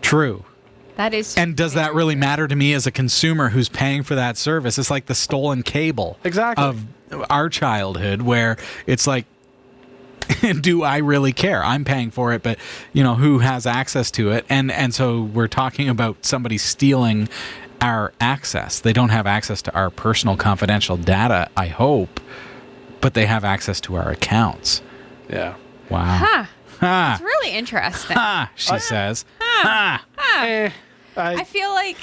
True. That is. And does that really matter to me as a consumer who's paying for that service? It's like the stolen cable Exactly. of our childhood where it's like, do I really care? I'm paying for it, but who has access to it? And so we're talking about somebody stealing our access. They don't have access to our personal confidential data, I hope, but they have access to our accounts. Yeah. Wow. Huh. Ha. It's really interesting. Ha, she says. Ha. I feel like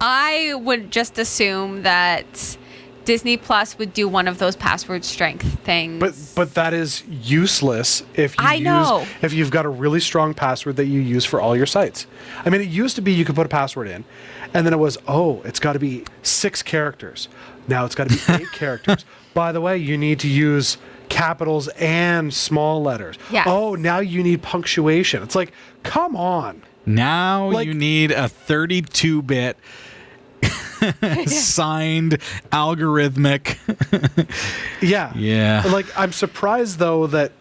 I would just assume that Disney Plus would do one of those password strength things. But that is useless if you I know. if you've got a really strong password that you use for all your sites. I mean, it used to be you could put a password in, and then it was, it's got to be 6 characters. Now it's got to be 8 characters. By the way, you need to use capitals and small letters. Yes. Oh, now you need punctuation. It's like, come on. Now Like- you need a 32-bit signed algorithmic. Yeah. Yeah. Like, I'm surprised, though, that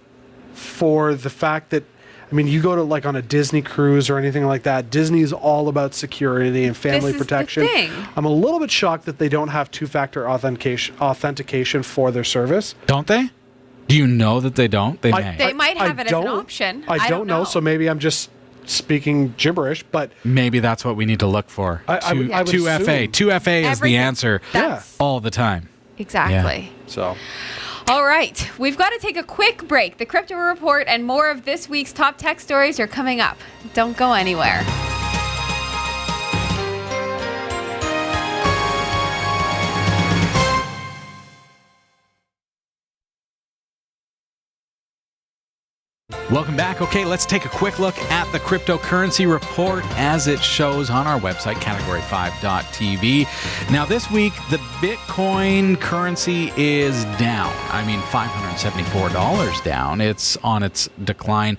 for the fact that, I mean, you go to like on a Disney cruise or anything like that, Disney's all about security and family This is the protection. thing. I'm a little bit shocked that they don't have two-factor authentication for their service. Don't they? Do you know that they don't? They may. They might have it as an don't- option. I don't know, so maybe I'm just speaking gibberish, but Maybe that's what we need to look for. I would 2FA. assume. 2FA is the Everything- answer That's all the time. exactly. so. All right, we've got to take a quick break. The Crypto Report and more of this week's top tech stories are coming up. Don't go anywhere. Welcome back. Okay, let's take a quick look at the cryptocurrency report as it shows on our website, category5.tv. Now, this week, the Bitcoin currency is down. I mean, $574 down. It's on its decline.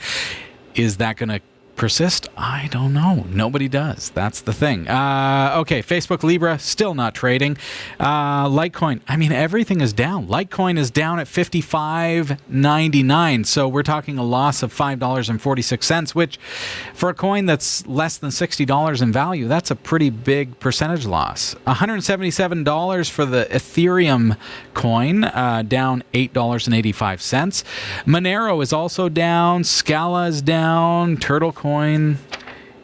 Is that going to persist? I don't know. Nobody does. That's the thing. Okay, Facebook Libra still not trading. Litecoin, I mean, everything is down. Litecoin is down at $55.99. So we're talking a loss of $5.46, which for a coin that's less than $60 in value, that's a pretty big percentage loss. $177 for the Ethereum coin, down $8.85. Monero is also down. Scala is down. Turtle coin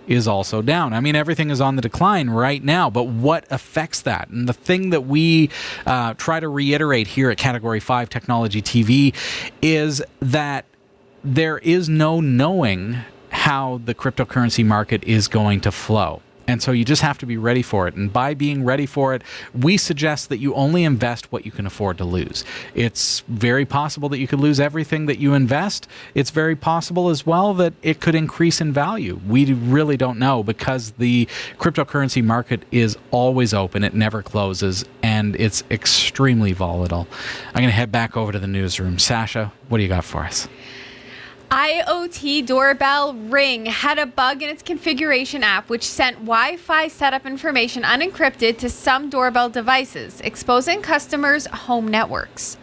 is also down. I mean, everything is on the decline right now, but what affects that? And the thing that we try to reiterate here at Category 5 Technology TV is that there is no knowing how the cryptocurrency market is going to flow. And so you just have to be ready for it. And by being ready for it, we suggest that you only invest what you can afford to lose. It's very possible that you could lose everything that you invest. It's very possible as well that it could increase in value. We really don't know because the cryptocurrency market is always open. It never closes, and it's extremely volatile. I'm going to head back over to the newsroom. Sasha, what do you got for us? IoT doorbell Ring had a bug in its configuration app which sent Wi-Fi setup information unencrypted to some doorbell devices, exposing customers' home networks.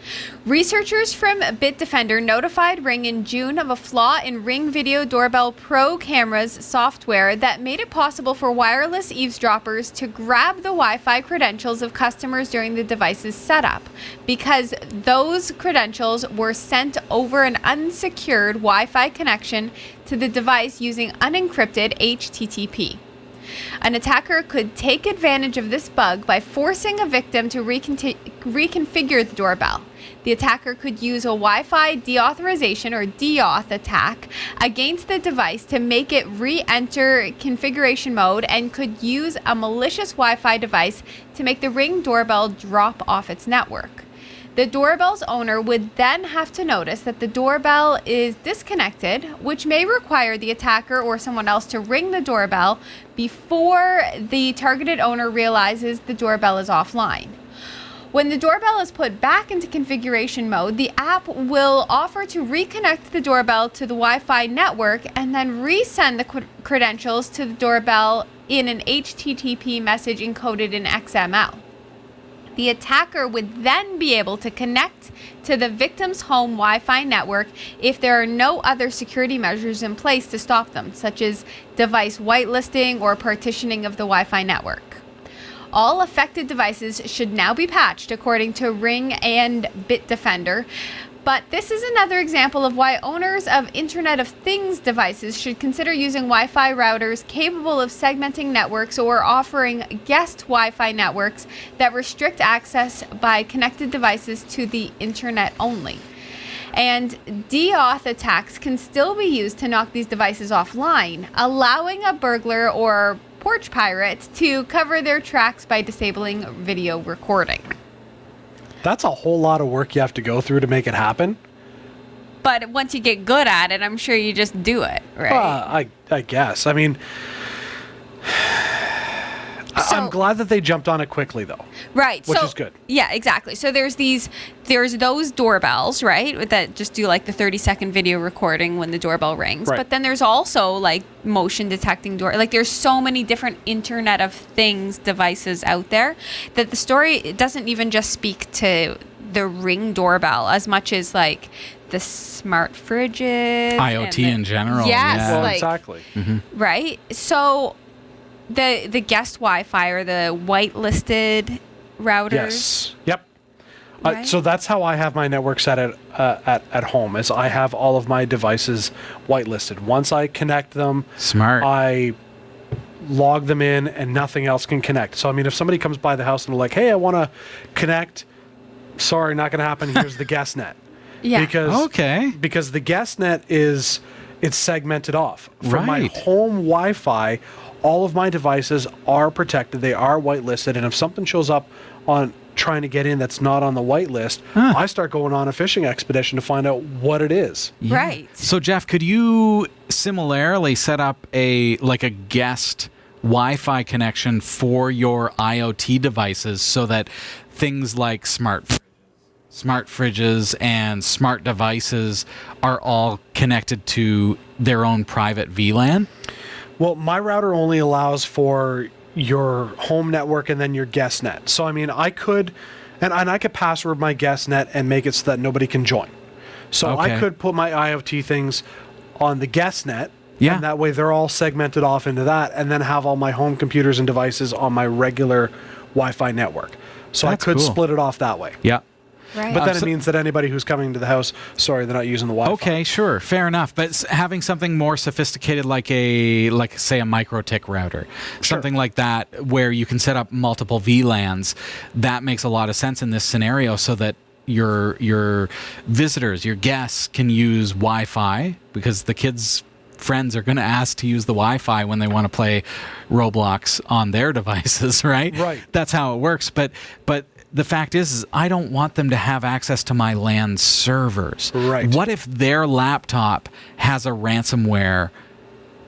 Researchers from Bitdefender notified Ring in June of a flaw in Ring Video Doorbell Pro cameras software that made it possible for wireless eavesdroppers to grab the Wi-Fi credentials of customers during the device's setup, because those credentials were sent over an unsecured Wi-Fi connection to the device using unencrypted HTTP. An attacker could take advantage of this bug by forcing a victim to reconfigure the doorbell. The attacker could use a Wi-Fi deauthorization or DAuth attack against the device to make it re-enter configuration mode, and could use a malicious Wi-Fi device to make the Ring doorbell drop off its network. The doorbell's owner would then have to notice that the doorbell is disconnected, which may require the attacker or someone else to ring the doorbell before the targeted owner realizes the doorbell is offline. When the doorbell is put back into configuration mode, the app will offer to reconnect the doorbell to the Wi-Fi network and then resend the credentials to the doorbell in an HTTP message encoded in XML. The attacker would then be able to connect to the victim's home Wi-Fi network if there are no other security measures in place to stop them, such as device whitelisting or partitioning of the Wi-Fi network. All affected devices should now be patched, according to Ring and Bitdefender. But this is another example of why owners of Internet of Things devices should consider using Wi-Fi routers capable of segmenting networks or offering guest Wi-Fi networks that restrict access by connected devices to the Internet only. And DAuth attacks can still be used to knock these devices offline, allowing a burglar or porch pirate to cover their tracks by disabling video recording. That's a whole lot of work you have to go through to make it happen. But once you get good at it, I'm sure you just do it, right? I guess. I mean, I'm glad that they jumped on it quickly, though. Right. Which is good. Yeah, exactly. So there's those doorbells, right, that just do like the 30-second video recording when the doorbell rings. Right. But then there's also like motion detecting door. Like there's so many different Internet of Things devices out there that the story doesn't even just speak to the Ring doorbell as much as like the smart fridges, IoT in general. Yes, yeah. Well, exactly. Mm-hmm. Right. So the guest Wi-Fi or the whitelisted routers. Yes. Yep. Right. So that's how I have my network set at home. Is I have all of my devices whitelisted. Once I connect them, Smart. I log them in, and nothing else can connect. So I mean, if somebody comes by the house and they're like, "Hey, I want to connect," sorry, not going to happen. Here's the guest net. Yeah. Because the guest net it's segmented off from my Right. home Wi-Fi. All of my devices are protected. They are whitelisted. And if something shows up on trying to get in that's not on the whitelist, I start going on a fishing expedition to find out what it is. Yeah. Right. So Jeff, could you similarly set up a guest Wi-Fi connection for your IoT devices so that things like smart fridges and smart devices are all connected to their own private VLAN? Well, my router only allows for your home network and then your guest net. So, I mean, I could, and I could password my guest net and make it so that nobody can join. So Okay. I could put my IoT things on the guest net. Yeah. And that way they're all segmented off into that, and then have all my home computers and devices on my regular Wi-Fi network. So That's I could cool. split it off that way. Yeah. Right. But then so- it means that anybody who's coming to the house, sorry, they're not using the Wi-Fi. Okay, sure, fair enough. But having something more sophisticated, like say a MikroTik router, something like that, where you can set up multiple VLANs, that makes a lot of sense in this scenario, so that your visitors, your guests, can use Wi-Fi, because the kids' friends are going to ask to use the Wi-Fi when they want to play Roblox on their devices, right? Right. That's how it works. But the fact is I don't want them to have access to my LAN servers. Right. What if their laptop has a ransomware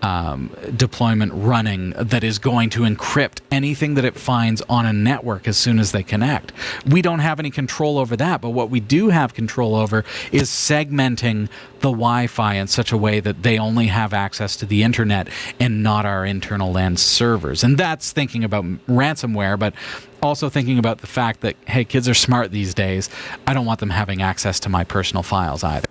deployment running that is going to encrypt anything that it finds on a network as soon as they connect. We don't have any control over that, but what we do have control over is segmenting the Wi-Fi in such a way that they only have access to the internet and not our internal LAN servers. And that's thinking about ransomware, but also thinking about the fact that, hey, kids are smart these days. I don't want them having access to my personal files either.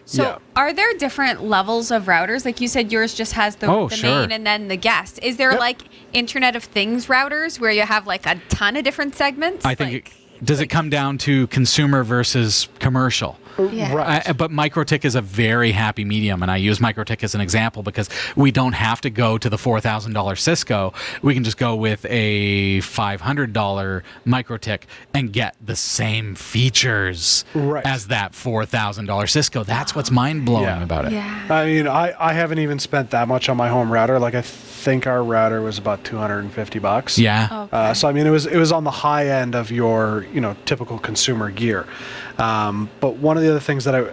So are there different levels of routers? Like you said, yours just has the main and then the guest. Is there like Internet of Things routers where you have like a ton of different segments? I think does it come down to consumer versus commercial? Yeah. Right. But MikroTik is a very happy medium, and I use MikroTik as an example because we don't have to go to the $4,000 Cisco. We can just go with a $500 MikroTik and get the same features as that $4,000 Cisco. That's what's mind-blowing about it. Yeah. I mean, I haven't even spent that much on my home router. Like, I think our router was about $250. Yeah. Okay. So I mean, it was on the high end of your typical consumer gear. But one of the other things that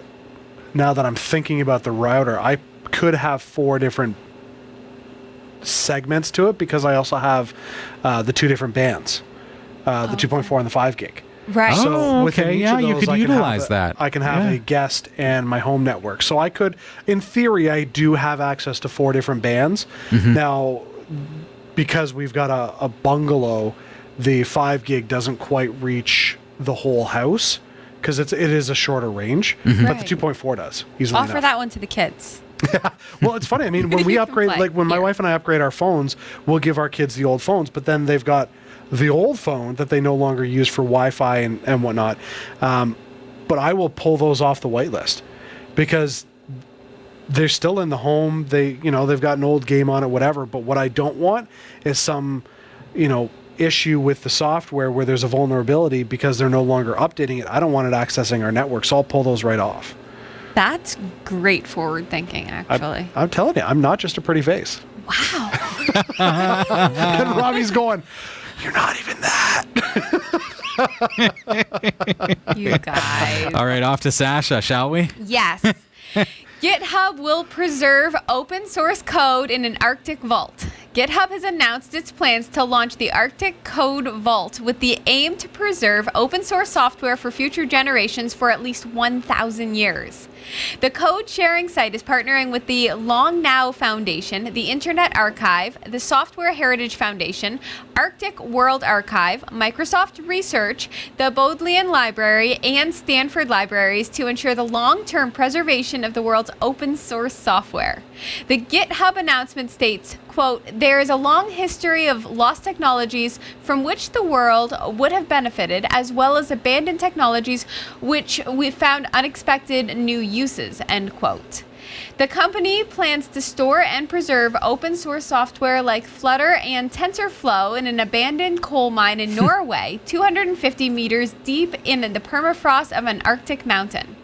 now that I'm thinking about the router, I could have 4 different segments to it because I also have the 2 different bands, the 2.4 and the 5 gig. Right. Oh, within okay. each Yeah, of you those, could I can utilize have that. I can have a guest and my home network. So I could, in theory, I do have access to 4 different bands. Now, because we've got a bungalow, the 5 gig doesn't quite reach the whole house because it is a shorter range, but Right. the 2.4 does easily Offer enough. that one to the kids. Well, it's funny. I mean, when we You can upgrade, play like when my here. wife and I upgrade our phones, we'll give our kids the old phones, but then they've got the old phone that they no longer use for Wi-Fi and whatnot. But I will pull those off the whitelist because they're still in the home. They've got an old game on it, whatever. But what I don't want is some, issue with the software where there's a vulnerability because they're no longer updating it. I don't want it accessing our network, so I'll pull those right off. That's great forward thinking, actually. I'm telling you, I'm not just a pretty face. Wow. And Robbie's going, "You're not even that." You guys. All right, off to Sasha, shall we? Yes. GitHub will preserve open source code in an Arctic vault. GitHub has announced its plans to launch the Arctic Code Vault with the aim to preserve open source software for future generations for at least 1,000 years. The code sharing site is partnering with the Long Now Foundation, the Internet Archive, the Software Heritage Foundation, Arctic World Archive, Microsoft Research, the Bodleian Library, and Stanford Libraries to ensure the long-term preservation of the world's open source software. The GitHub announcement states, quote, "There is a long history of lost technologies from which the world would have benefited, as well as abandoned technologies which we found unexpected new uses," end quote. The company plans to store and preserve open source software like Flutter and TensorFlow in an abandoned coal mine in Norway, 250 meters deep in the permafrost of an Arctic mountain.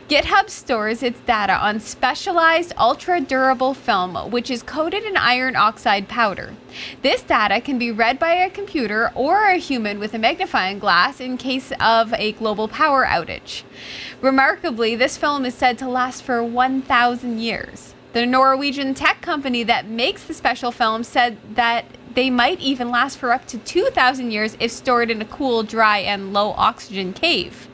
GitHub stores its data on specialized ultra-durable film, which is coated in iron oxide powder. This data can be read by a computer or a human with a magnifying glass in case of a global power outage. Remarkably, this film is said to last for 1,000 years. The Norwegian tech company that makes the special film said that they might even last for up to 2,000 years if stored in a cool, dry, and low oxygen cave.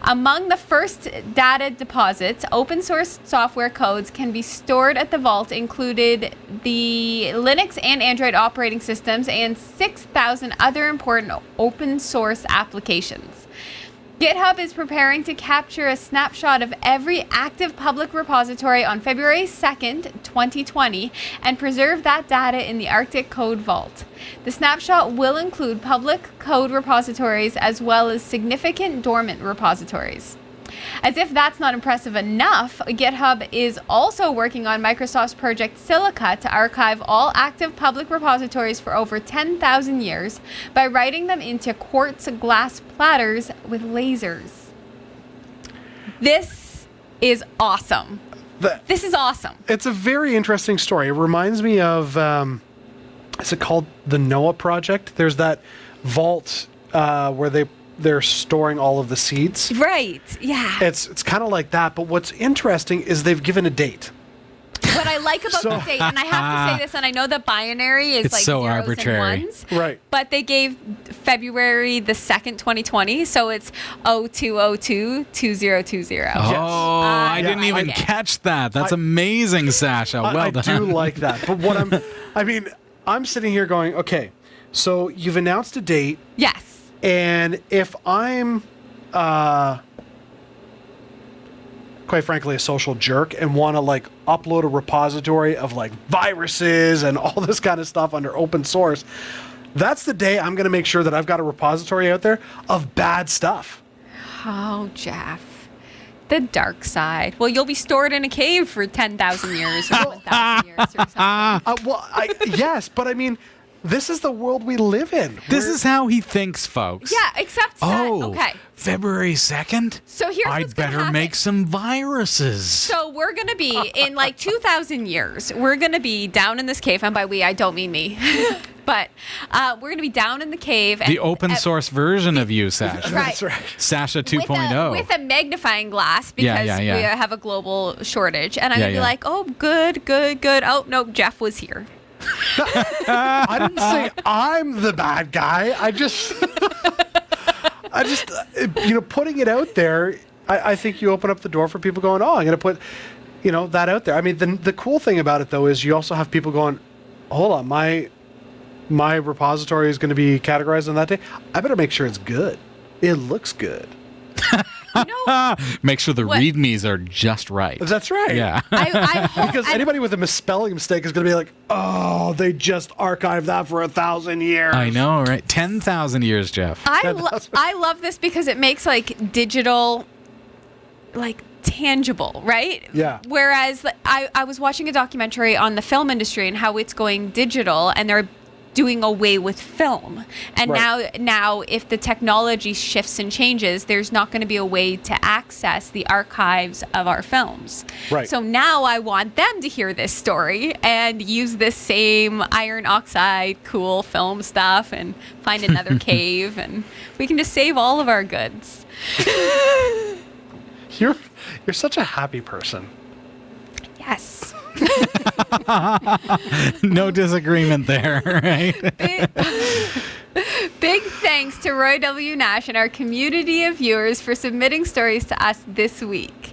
Among the first data deposits, open source software codes can be stored at the vault, included the Linux and Android operating systems and 6,000 other important open source applications. GitHub is preparing to capture a snapshot of every active public repository on February 2nd, 2020, and preserve that data in the Arctic Code Vault. The snapshot will include public code repositories as well as significant dormant repositories. As if that's not impressive enough, GitHub is also working on Microsoft's Project Silica to archive all active public repositories for over 10,000 years by writing them into quartz glass platters with lasers. This is awesome. This is awesome. It's a very interesting story. It reminds me of, is it called the Noah Project? There's that vault where they're storing all of the seeds. Right, yeah. It's kind of like that, but what's interesting is they've given a date. What I like about the date, and I have to say this, and I know that binary is It's like so zeros arbitrary. and ones. Right. But they gave February the 2nd, 2020, so it's 0202-2020. Oh, I didn't like even it. catch that. That's amazing, Sasha. Well I done. do like that. But I'm sitting here going, okay, so you've announced a date, Yes. and if I'm, quite frankly, a social jerk and want to like upload a repository of like viruses and all this kind of stuff under open source, that's the day I'm going to make sure that I've got a repository out there of bad stuff. Oh, Jeff. The dark side. Well, you'll be stored in a cave for 10,000 years or 1,000 years or something. Yes, but I mean, this is the world we live in. This is how he thinks, folks. Yeah, except that. Oh, Okay. February 2nd? So here's I'd what's gonna better happen. make some viruses. So we're going to be, in like 2,000 years, we're going to be down in this cave. And by we, I don't mean me. But we're going to be down in the cave. The open source version of you, Sasha. Right. That's right. Sasha 2.0. With a magnifying glass because Yeah. we have a global shortage. And I'm Yeah, going to be yeah. like, oh, good. Oh, no, Jeff was here. I didn't say I'm the bad guy. I just, putting it out there, I think you open up the door for people going, oh, I'm going to put, that out there. I mean, the cool thing about it, though, is you also have people going, hold on, my repository is going to be categorized on that day. I better make sure it's good. It looks good. Make sure the What? readmes are just right. That's right. Yeah. I hope. Because anybody with a misspelling mistake is going to be like, oh, they just archived that for 1,000 years. I know, right? 10,000 years, Jeff. I love this because it makes like digital, like tangible, right? Yeah. Whereas I was watching a documentary on the film industry and how it's going digital and they're doing away with film. And Right. now if the technology shifts and changes, there's not going to be a way to access the archives of our films. Right. So now I want them to hear this story and use this same iron oxide cool film stuff and find another cave and we can just save all of our goods. You're such a happy person. Yes. No disagreement there, right? Big thanks to Roy W. Nash and our community of viewers for submitting stories to us this week.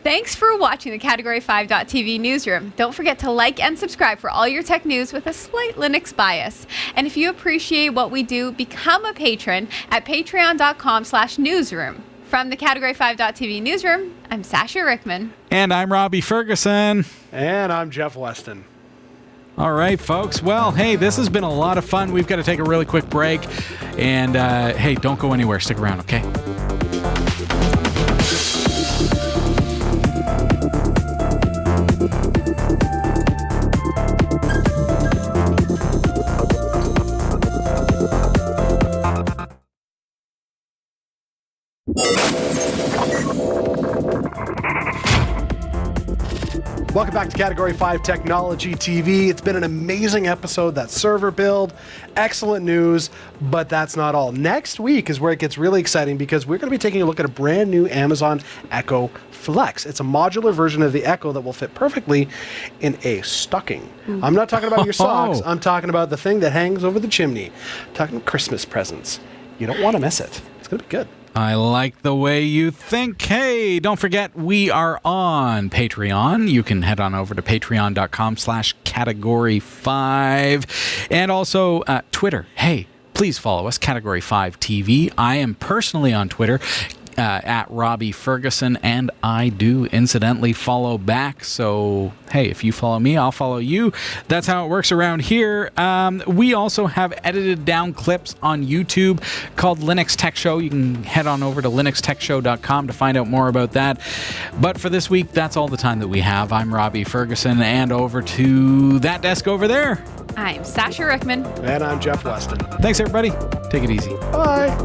Thanks for watching the Category 5.tv newsroom. Don't forget to like and subscribe for all your tech news with a slight Linux bias. And if you appreciate what we do, become a patron at patreon.com/newsroom. From the Category 5.tv newsroom, I'm Sasha Rickman. And I'm Robbie Ferguson. And I'm Jeff Weston. All right, folks. Well, hey, this has been a lot of fun. We've got to take a really quick break. And hey, don't go anywhere. Stick around, okay? Welcome back to Category 5 Technology TV. It's been an amazing episode, that server build, excellent news, but that's not all. Next week is where it gets really exciting because we're going to be taking a look at a brand new Amazon Echo Flex. It's a modular version of the Echo that will fit perfectly in a stocking. I'm not talking about your socks. I'm talking about the thing that hangs over the chimney. I'm talking Christmas presents. You don't want to miss it. It's going to be good. I like the way you think. Hey, don't forget, we are on Patreon. You can head on over to patreon.com/category5. And also Twitter. Hey, please follow us, Category 5 TV. I am personally on Twitter at Robbie Ferguson, and I do incidentally follow back. So, hey, if you follow me, I'll follow you. That's how it works around here. We also have edited down clips on YouTube called Linux Tech Show. You can head on over to linuxtechshow.com to find out more about that. But for this week, that's all the time that we have. I'm Robbie Ferguson, and over to that desk over there. I'm Sasha Rickman. And I'm Jeff Weston. Thanks, everybody. Take it easy. Bye.